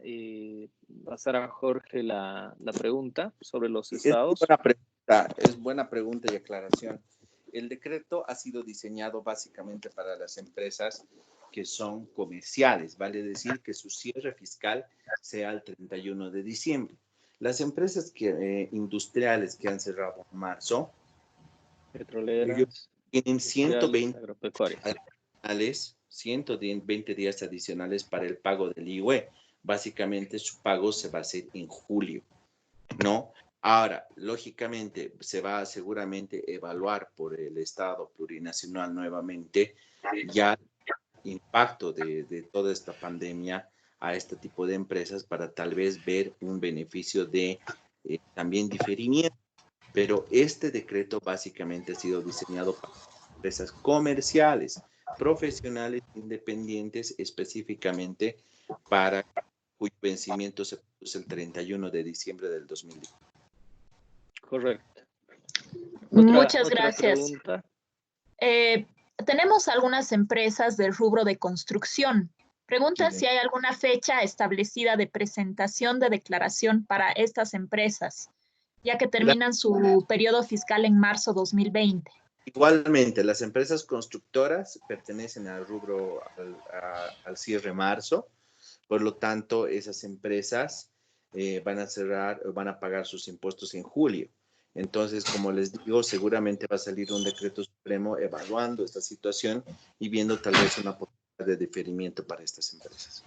pasar a Jorge la pregunta sobre los estados. Es buena pregunta y aclaración. El decreto ha sido diseñado básicamente para las empresas que son comerciales, vale decir que su cierre fiscal sea el 31 de diciembre. Las empresas industriales que han cerrado en marzo, petroleras, tienen 120 días adicionales para el pago del IUE. Básicamente su pago se va a hacer en julio, ¿no? Ahora, lógicamente, se va a seguramente evaluar por el Estado plurinacional nuevamente ya el impacto de toda esta pandemia a este tipo de empresas para tal vez ver un beneficio de también diferimiento. Pero este decreto básicamente ha sido diseñado para empresas comerciales, profesionales, independientes, específicamente para cuyo vencimiento se produce el 31 de diciembre del 2020. Correcto. Muchas gracias. Tenemos algunas empresas del rubro de construcción. Pregunta si hay alguna fecha establecida de presentación de declaración para estas empresas, ya que terminan su periodo fiscal en marzo 2020. Igualmente, las empresas constructoras pertenecen al rubro, al cierre marzo, por lo tanto, esas empresas van a pagar sus impuestos en julio. Entonces, como les digo, seguramente va a salir un decreto supremo evaluando esta situación y viendo tal vez una posibilidad de diferimiento para estas empresas.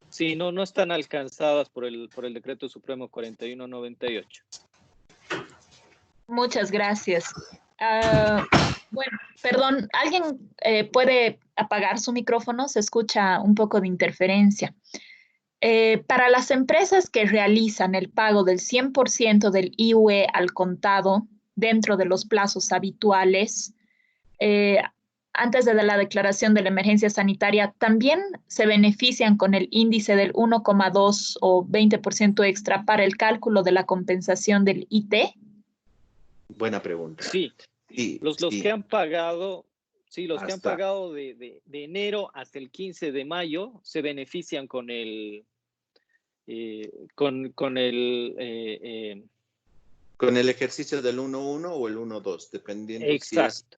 Sí, no están alcanzadas por el Decreto Supremo 4198. Muchas gracias. Bueno, perdón, ¿alguien puede apagar su micrófono? Se escucha un poco de interferencia. Para las empresas que realizan el pago del 100% del IUE al contado dentro de los plazos habituales, antes de la declaración de la emergencia sanitaria, ¿también se benefician con el índice del 1,2 o 20% extra para el cálculo de la compensación del IT? Buena pregunta. Sí, Sí, los sí, que han pagado, sí, los que han hasta, pagado de enero hasta el 15 de mayo se benefician con el, con el, con el ejercicio del 1.1 o el 1.2, dependiendo si es exacto.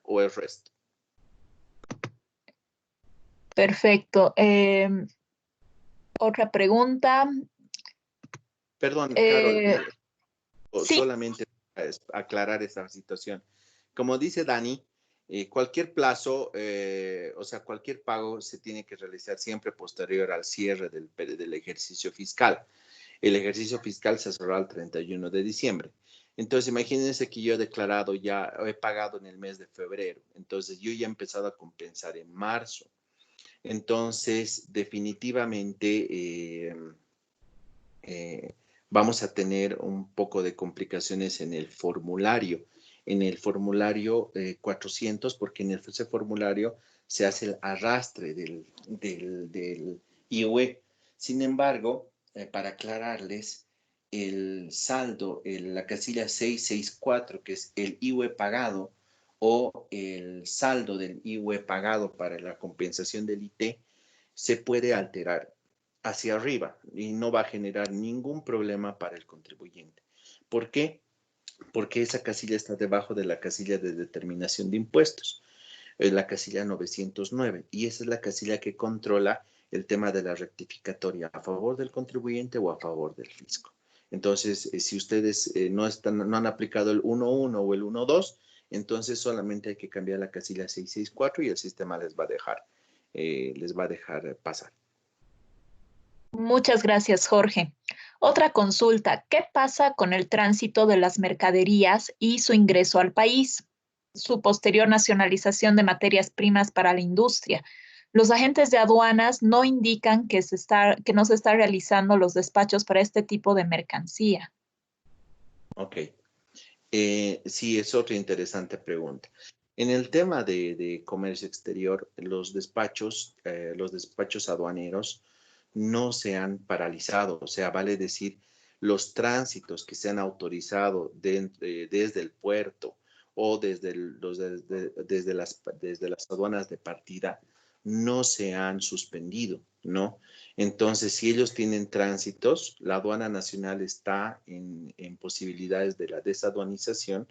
o el resto. Perfecto. Otra pregunta. Perdón, Carol, Sí, solamente para aclarar esta situación. Como dice Dani, cualquier plazo, o sea, cualquier pago se tiene que realizar siempre posterior al cierre del ejercicio fiscal. El ejercicio fiscal se cerrará el 31 de diciembre. Entonces, imagínense que yo he declarado ya, he pagado en el mes de febrero. Entonces, yo ya he empezado a compensar en marzo. Entonces, definitivamente vamos a tener un poco de complicaciones en el formulario. En el formulario 400, porque en ese formulario se hace el arrastre del IUE. Sin embargo, para aclararles, el saldo, la casilla 664, que es el IUE pagado, o el saldo del IUE pagado para la compensación del IT, se puede alterar hacia arriba y no va a generar ningún problema para el contribuyente. ¿Por qué? Porque esa casilla está debajo de la casilla de determinación de impuestos, la casilla 909, y esa es la casilla que controla el tema de la rectificatoria a favor del contribuyente o a favor del fisco. Entonces, si ustedes no han aplicado el 1.1 o el 1.2, entonces solamente hay que cambiar la casilla 664 y el sistema les va a dejar pasar. muchas gracias, Jorge. Otra consulta, ¿qué pasa con el tránsito de las mercaderías y su ingreso al país? Su posterior nacionalización de materias primas para la industria. Los agentes de aduanas no indican que no se está realizando los despachos para este tipo de mercancía. Ok. Sí, es otra interesante pregunta. En el tema de comercio exterior, los despachos aduaneros no se han paralizado. O sea, vale decir, los tránsitos que se han autorizado desde el puerto o desde las aduanas de partida no se han suspendido, ¿no? Entonces, si ellos tienen tránsitos, la aduana nacional está en posibilidades de la desaduanización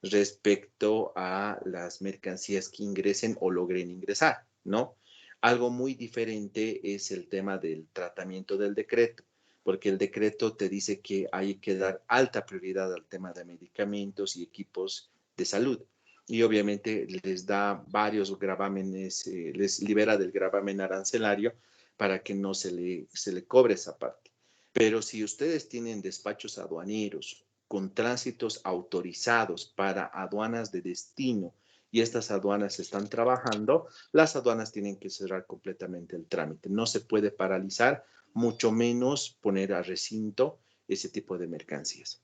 respecto a las mercancías que ingresen o logren ingresar, ¿no? Algo muy diferente es el tema del tratamiento del decreto, porque el decreto te dice que hay que dar alta prioridad al tema de medicamentos y equipos de salud. Y obviamente les da varios gravámenes, les libera del gravamen arancelario para que no se le cobre esa parte. Pero si ustedes tienen despachos aduaneros con tránsitos autorizados para aduanas de destino y estas aduanas están trabajando, las aduanas tienen que cerrar completamente el trámite. No se puede paralizar, mucho menos poner a recinto ese tipo de mercancías.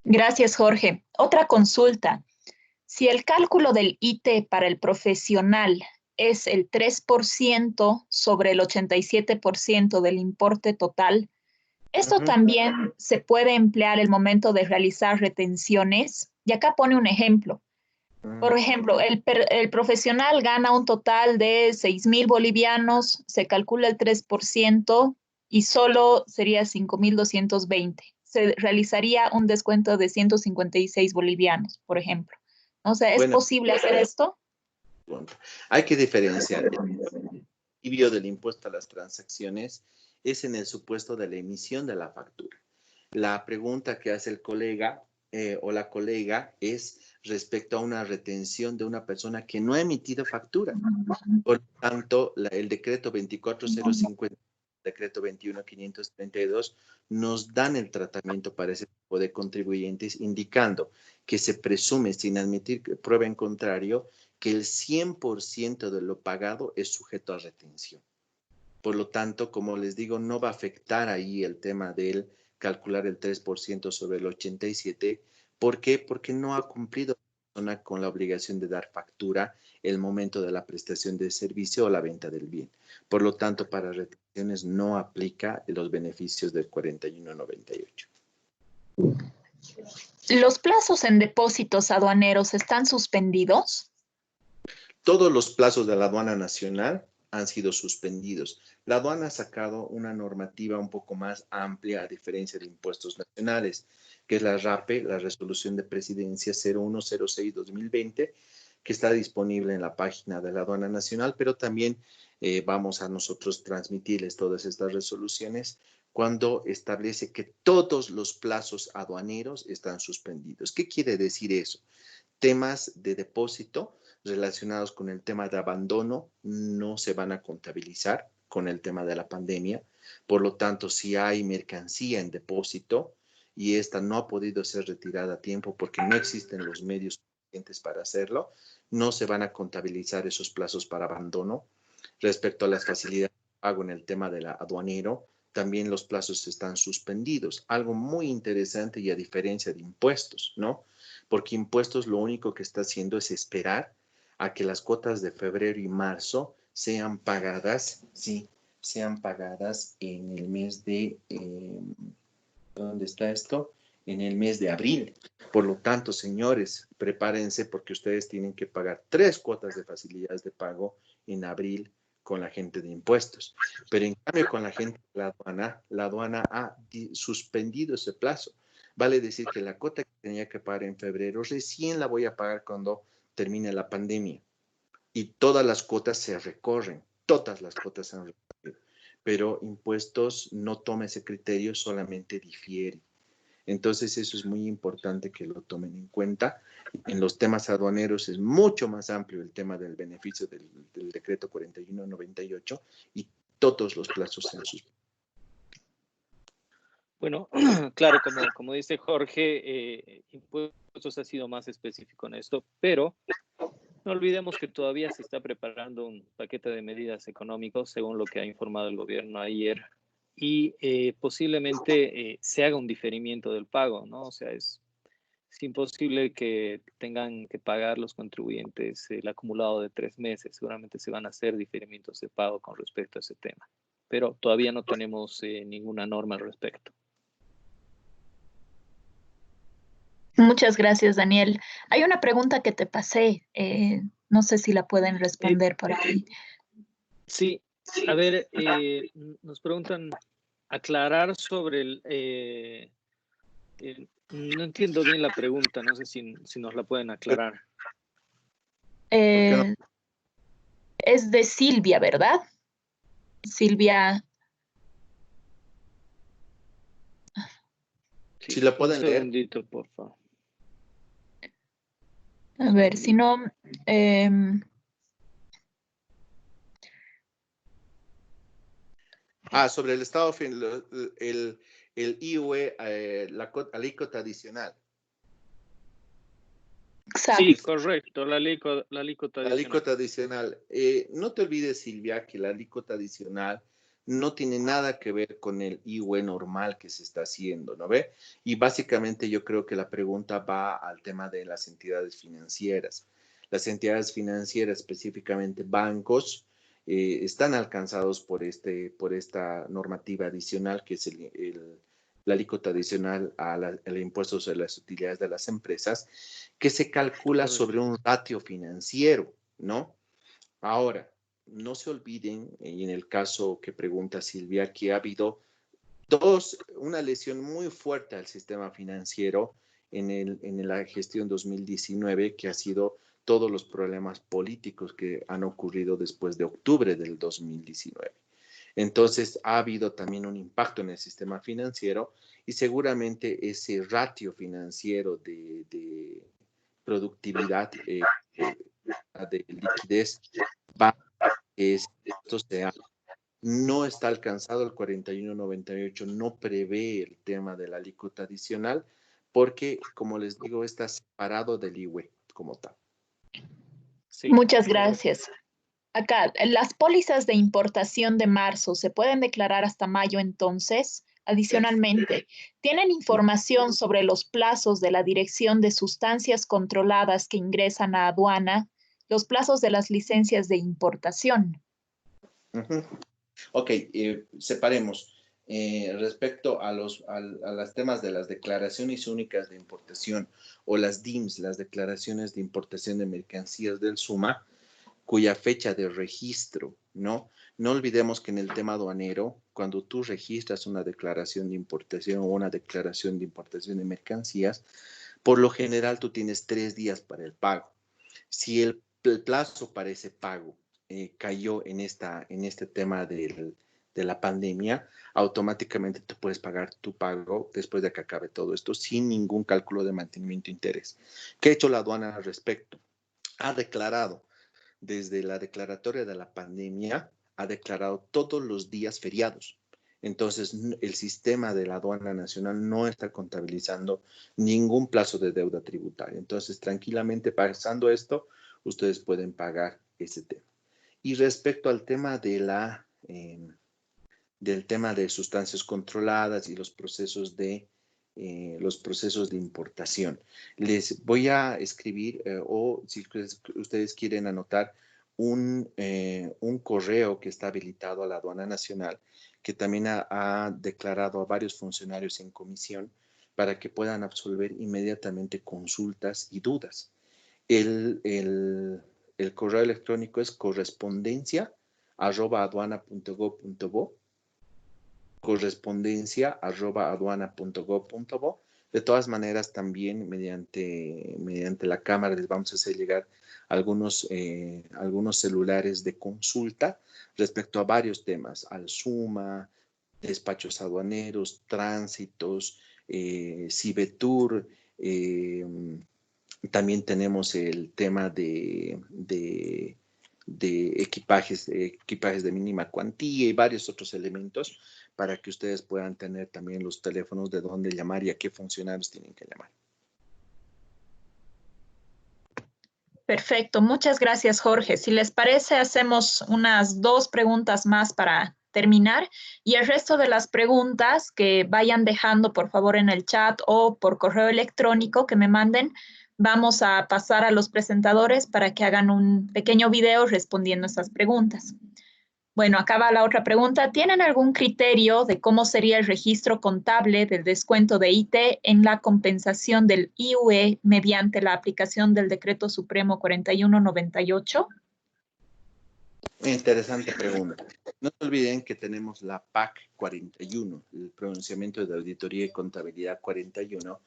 Gracias, Jorge. Otra consulta. Si el cálculo del IT para el profesional es el 3% sobre el 87% del importe total, ¿esto también se puede emplear el momento de realizar retenciones? Y acá pone un ejemplo. Por ejemplo, el profesional gana un total de 6.000 bolivianos, se calcula el 3% y solo sería 5.220. Se realizaría un descuento de 156 bolivianos, por ejemplo. O sea, ¿es Bueno, posible hacer esto? hay que diferenciar. El alivio del impuesto a las transacciones es en el supuesto de la emisión de la factura. La pregunta que hace el colega o la colega es respecto a una retención de una persona que no ha emitido factura. Por lo tanto, el decreto 24050, decreto 21532, nos dan el tratamiento para ese tipo de contribuyentes, indicando que se presume, sin admitir prueba en contrario, que el 100% de lo pagado es sujeto a retención. Por lo tanto, como les digo, no va a afectar ahí el tema del calcular el 3% sobre el 87%. ¿Por qué? Porque no ha cumplido persona con la obligación de dar factura el momento de la prestación de servicio o la venta del bien. Por lo tanto, para retenciones no aplica los beneficios del 4198. ¿Los plazos en depósitos aduaneros están suspendidos? Todos los plazos de la aduana nacional han sido suspendidos. La aduana ha sacado una normativa un poco más amplia a diferencia de impuestos nacionales, que es la RAPE, la Resolución de Presidencia 0106-2020, que está disponible en la página de la aduana nacional, pero también vamos a nosotros transmitirles todas estas resoluciones cuando establece que todos los plazos aduaneros están suspendidos. ¿Qué quiere decir eso? Temas de depósito relacionados con el tema de abandono no se van a contabilizar con el tema de la pandemia. Por lo tanto, si hay mercancía en depósito y esta no ha podido ser retirada a tiempo porque no existen los medios suficientes para hacerlo, no se van a contabilizar esos plazos para abandono. Respecto a las facilidades de pago en el tema del aduanero, también los plazos están suspendidos. Algo muy interesante y a diferencia de impuestos, ¿no? Porque impuestos lo único que está haciendo es esperar a que las cuotas de febrero y marzo sean pagadas, sí, sean pagadas en el mes de, ¿dónde está esto? En el mes de abril. Por lo tanto, señores, prepárense porque ustedes tienen que pagar 3 cuotas de facilidades de pago en abril con la gente de impuestos. Pero en cambio con la gente de la aduana ha suspendido ese plazo. Vale decir que la cuota que tenía que pagar en febrero recién la voy a pagar cuando termine la pandemia. Y todas las cuotas se recorren, todas las cuotas se han recorrido. Pero impuestos no toma ese criterio, solamente difiere. Entonces eso es muy importante que lo tomen en cuenta. En los temas aduaneros es mucho más amplio el tema del beneficio del decreto 4198 y todos los plazos se han suspendido. Bueno, claro, como dice Jorge, impuestos ha sido más específico en esto, pero no olvidemos que todavía se está preparando un paquete de medidas económicos, según lo que ha informado el gobierno ayer, y posiblemente se haga un diferimiento del pago, ¿no? O sea, es imposible que tengan que pagar los contribuyentes el acumulado de 3 meses. Seguramente se van a hacer diferimientos de pago con respecto a ese tema, pero todavía no tenemos ninguna norma al respecto. Muchas gracias, Daniel. Hay una pregunta que te pasé. No sé si la pueden responder por ahí. Sí, a ver, nos preguntan aclarar sobre no entiendo bien la pregunta, no sé si nos la pueden aclarar. Es de Silvia, ¿verdad? Silvia. Sí, si la pueden un leer. segundito, por favor. A ver, si no... Sobre el estado, el IUE, la alícuota adicional. Exacto. Sí, correcto, la alícuota La adicional. alícuota adicional. No te olvides, Silvia, que la alícuota adicional no tiene nada que ver con el IUE normal que se está haciendo, ¿no ve? Y básicamente yo creo que la pregunta va al tema de las entidades financieras. Las entidades financieras, específicamente bancos, están alcanzados por esta normativa adicional que es la alícuota adicional al impuesto sobre las utilidades de las empresas, que se calcula sobre un ratio financiero, ¿no? Ahora, no se olviden, y en el caso que pregunta Silvia, que ha habido una lesión muy fuerte al sistema financiero en la gestión 2019, que ha sido todos los problemas políticos que han ocurrido después de octubre del 2019. Entonces, ha habido también un impacto en el sistema financiero y seguramente ese ratio financiero de productividad, de liquidez, va esto sea, no está alcanzado el 4198, no prevé el tema de la alícuota adicional, porque, como les digo, está separado del IUE como tal. Sí. Muchas gracias. Acá, las pólizas de importación de marzo, ¿se pueden declarar hasta mayo entonces? Adicionalmente, ¿tienen información sobre los plazos de la Dirección de Sustancias Controladas que ingresan a aduana, los plazos de las licencias de importación? Ok, separemos. Respecto a los temas de las declaraciones únicas de importación o las DIMS, las declaraciones de importación de mercancías del SUMA, cuya fecha de registro, ¿no? No olvidemos que en el tema aduanero, cuando tú registras una declaración de importación o una declaración de importación de mercancías, por lo general tú tienes 3 días para el pago. Si el plazo para ese pago cayó en este tema de la pandemia, automáticamente tú puedes pagar tu pago después de que acabe todo esto sin ningún cálculo de mantenimiento de interés. ¿Qué ha hecho la aduana al respecto? Ha declarado desde la declaratoria de la pandemia, ha declarado todos los días feriados. Entonces, el sistema de la aduana nacional no está contabilizando ningún plazo de deuda tributaria. Entonces, tranquilamente pasando esto, ustedes pueden pagar ese tema. Y respecto al tema del tema de sustancias controladas y los procesos de importación. Les voy a escribir o si ustedes quieren anotar un correo que está habilitado a la Aduana Nacional, que también ha declarado a varios funcionarios en comisión para que puedan absolver inmediatamente consultas y dudas. El correo electrónico es correspondencia@aduana.gov.bo, correspondencia@aduana.gov.bo. De todas maneras, también mediante la cámara les vamos a hacer llegar algunos celulares de consulta respecto a varios temas, al SUMA, despachos aduaneros, tránsitos, Cibetur, también tenemos el tema de equipajes de mínima cuantía y varios otros elementos para que ustedes puedan tener también los teléfonos de dónde llamar y a qué funcionarios tienen que llamar. Perfecto, muchas gracias, Jorge. Si les parece, hacemos unas 2 preguntas más para terminar y el resto de las preguntas que vayan dejando, por favor, en el chat o por correo electrónico que me manden, vamos a pasar a los presentadores para que hagan un pequeño video respondiendo esas preguntas. Bueno, acá va la otra pregunta. ¿Tienen algún criterio de cómo sería el registro contable del descuento de IT en la compensación del IUE mediante la aplicación del Decreto Supremo 4198? Interesante pregunta. No se olviden que tenemos la PAC 41, el pronunciamiento de auditoría y contabilidad 41,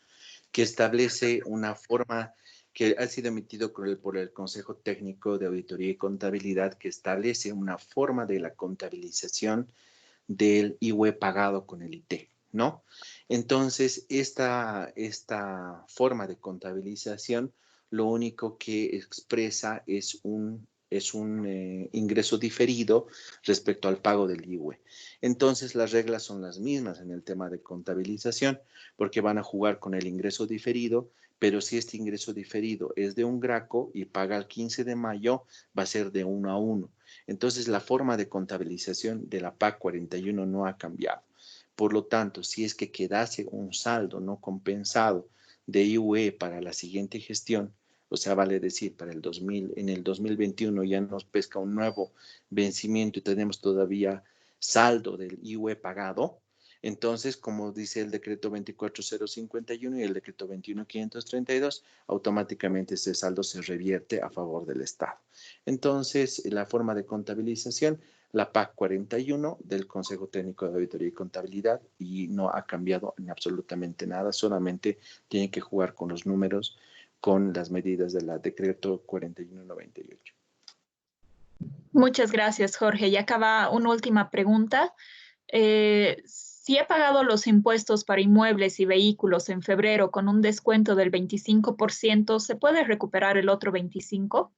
que establece una forma que ha sido emitido por el Consejo Técnico de Auditoría y Contabilidad, que establece una forma de la contabilización del IUE pagado con el IT, ¿no? Entonces, esta forma de contabilización lo único que expresa es un ingreso diferido respecto al pago del IUE. Entonces, las reglas son las mismas en el tema de contabilización, porque van a jugar con el ingreso diferido, pero si este ingreso diferido es de un GRACO y paga el 15 de mayo, va a ser de 1 a 1. Entonces, la forma de contabilización de la PAC 41 no ha cambiado. Por lo tanto, si es que quedase un saldo no compensado de IUE para la siguiente gestión, o sea, vale decir, en el 2021 ya nos pesca un nuevo vencimiento y tenemos todavía saldo del IUE pagado, entonces, como dice el decreto 24051 y el decreto 21532, automáticamente ese saldo se revierte a favor del Estado. Entonces, la forma de contabilización, la PAC 41 del Consejo Técnico de Auditoría y Contabilidad, y no ha cambiado en absolutamente nada, solamente tienen que jugar con los números, con las medidas del decreto 4198. Muchas gracias, Jorge. Y acá va una última pregunta. Si he pagado los impuestos para inmuebles y vehículos en febrero con un descuento del 25%, ¿se puede recuperar el otro 25%?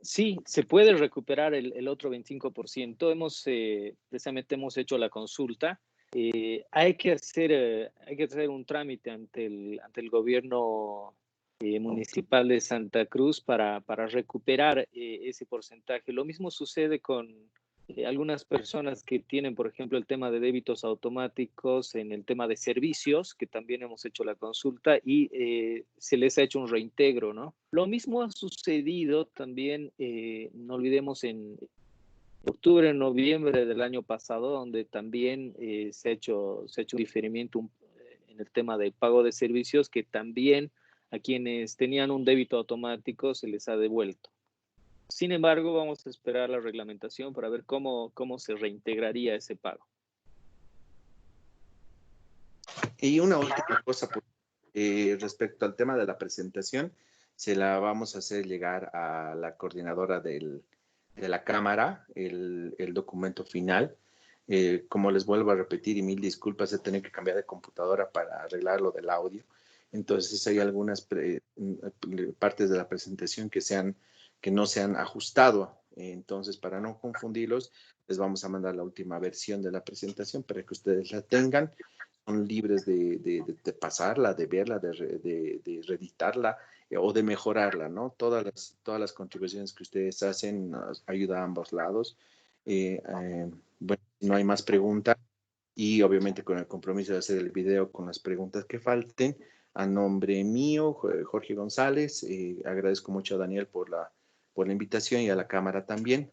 Sí, se puede recuperar el otro 25%. Precisamente hemos hecho la consulta. Hay que hacer un trámite ante el gobierno municipal de Santa Cruz para recuperar ese porcentaje. Lo mismo sucede con algunas personas que tienen, por ejemplo, el tema de débitos automáticos en el tema de servicios, que también hemos hecho la consulta y se les ha hecho un reintegro, ¿no? Lo mismo ha sucedido también, no olvidemos, en octubre, noviembre del año pasado, donde también se ha hecho un diferimiento en el tema del pago de servicios, que también a quienes tenían un débito automático se les ha devuelto. Sin embargo, vamos a esperar la reglamentación para ver cómo se reintegraría ese pago. Y una última cosa respecto al tema de la presentación, se la vamos a hacer llegar a la coordinadora de la Cámara, el documento final. Como les vuelvo a repetir, y mil disculpas, he tenido que cambiar de computadora para arreglar lo del audio. Entonces hay algunas partes de la presentación que no se han ajustado. Entonces, para no confundirlos, les vamos a mandar la última versión de la presentación para que ustedes la tengan. Son libres de pasarla, de verla, de reeditarla o de mejorarla, ¿no? Todas las contribuciones que ustedes hacen nos ayuda a ambos lados. Bueno, no hay más preguntas y obviamente con el compromiso de hacer el video con las preguntas que falten. A nombre mío, Jorge González, agradezco mucho a Daniel por la invitación y a la cámara también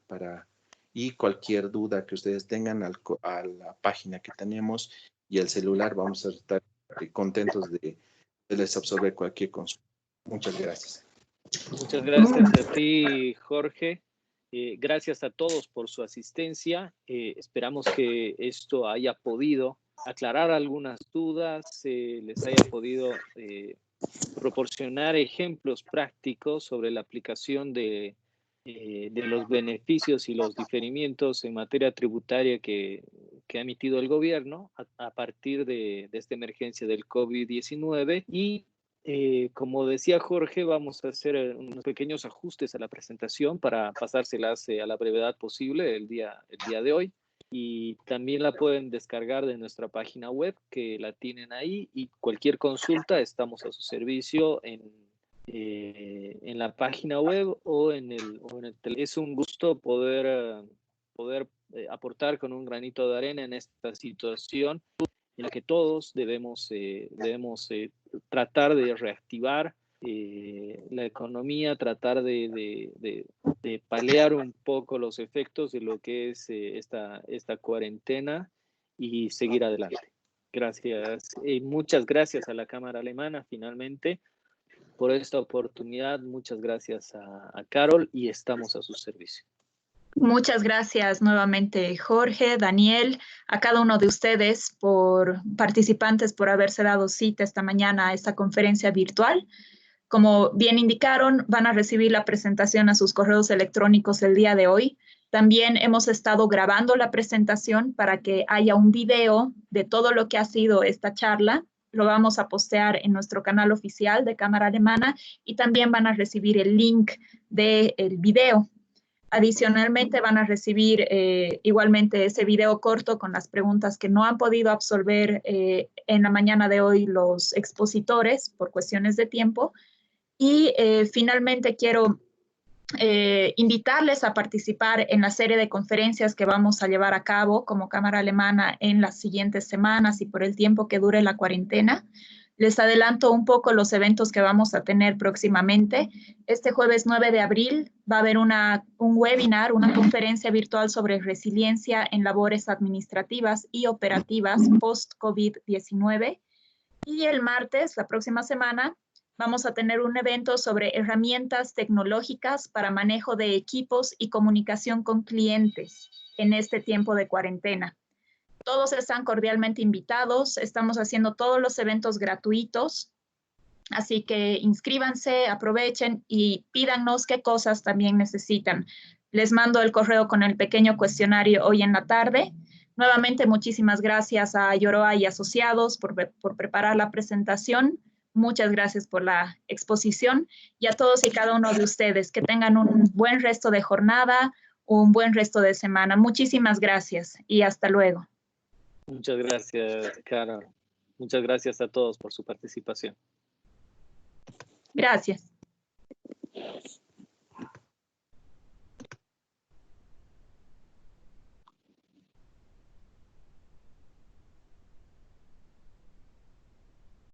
y cualquier duda que ustedes tengan a la página que tenemos y el celular, vamos a estar contentos de les absorber cualquier consulta. Muchas gracias. Muchas gracias a ti, Jorge. Gracias a todos por su asistencia. Esperamos que esto haya podido aclarar algunas dudas, les haya podido proporcionar ejemplos prácticos sobre la aplicación de los beneficios y los diferimientos en materia tributaria que ha emitido el gobierno a partir de esta emergencia del COVID-19 y como decía Jorge, vamos a hacer unos pequeños ajustes a la presentación para pasárselas a la brevedad posible el día de hoy. Y también la pueden descargar de nuestra página web, que la tienen ahí, y cualquier consulta estamos a su servicio en la página web o en el teléfono. Es un gusto poder aportar con un granito de arena en esta situación en la que todos debemos tratar de reactivar la economía, tratar de paliar un poco los efectos de lo que es esta cuarentena y seguir adelante. Gracias. Muchas gracias a la Cámara Alemana, finalmente, por esta oportunidad. Muchas gracias a Carol y estamos a su servicio. Muchas gracias nuevamente, Jorge, Daniel, a cada uno de ustedes participantes por haberse dado cita esta mañana a esta conferencia virtual. Como bien indicaron, van a recibir la presentación a sus correos electrónicos el día de hoy. También hemos estado grabando la presentación para que haya un video de todo lo que ha sido esta charla. Lo vamos a postear en nuestro canal oficial de Cámara Alemana y también van a recibir el link del video. Adicionalmente, van a recibir igualmente ese video corto con las preguntas que no han podido absolver en la mañana de hoy los expositores por cuestiones de tiempo. Y finalmente quiero invitarles a participar en la serie de conferencias que vamos a llevar a cabo como Cámara Alemana en las siguientes semanas y por el tiempo que dure la cuarentena. Les adelanto un poco los eventos que vamos a tener próximamente. Este jueves 9 de abril va a haber un webinar, una conferencia virtual sobre resiliencia en labores administrativas y operativas post-COVID-19. Y el martes, la próxima semana, vamos a tener un evento sobre herramientas tecnológicas para manejo de equipos y comunicación con clientes en este tiempo de cuarentena. Todos están cordialmente invitados. Estamos haciendo todos los eventos gratuitos. Así que inscríbanse, aprovechen y pídanos qué cosas también necesitan. Les mando el correo con el pequeño cuestionario hoy en la tarde. Nuevamente, muchísimas gracias a Yoroa y Asociados por preparar la presentación. Muchas gracias por la exposición y a todos y cada uno de ustedes que tengan un buen resto de jornada, un buen resto de semana. Muchísimas gracias y hasta luego. Muchas gracias, Carol. Muchas gracias a todos por su participación. Gracias.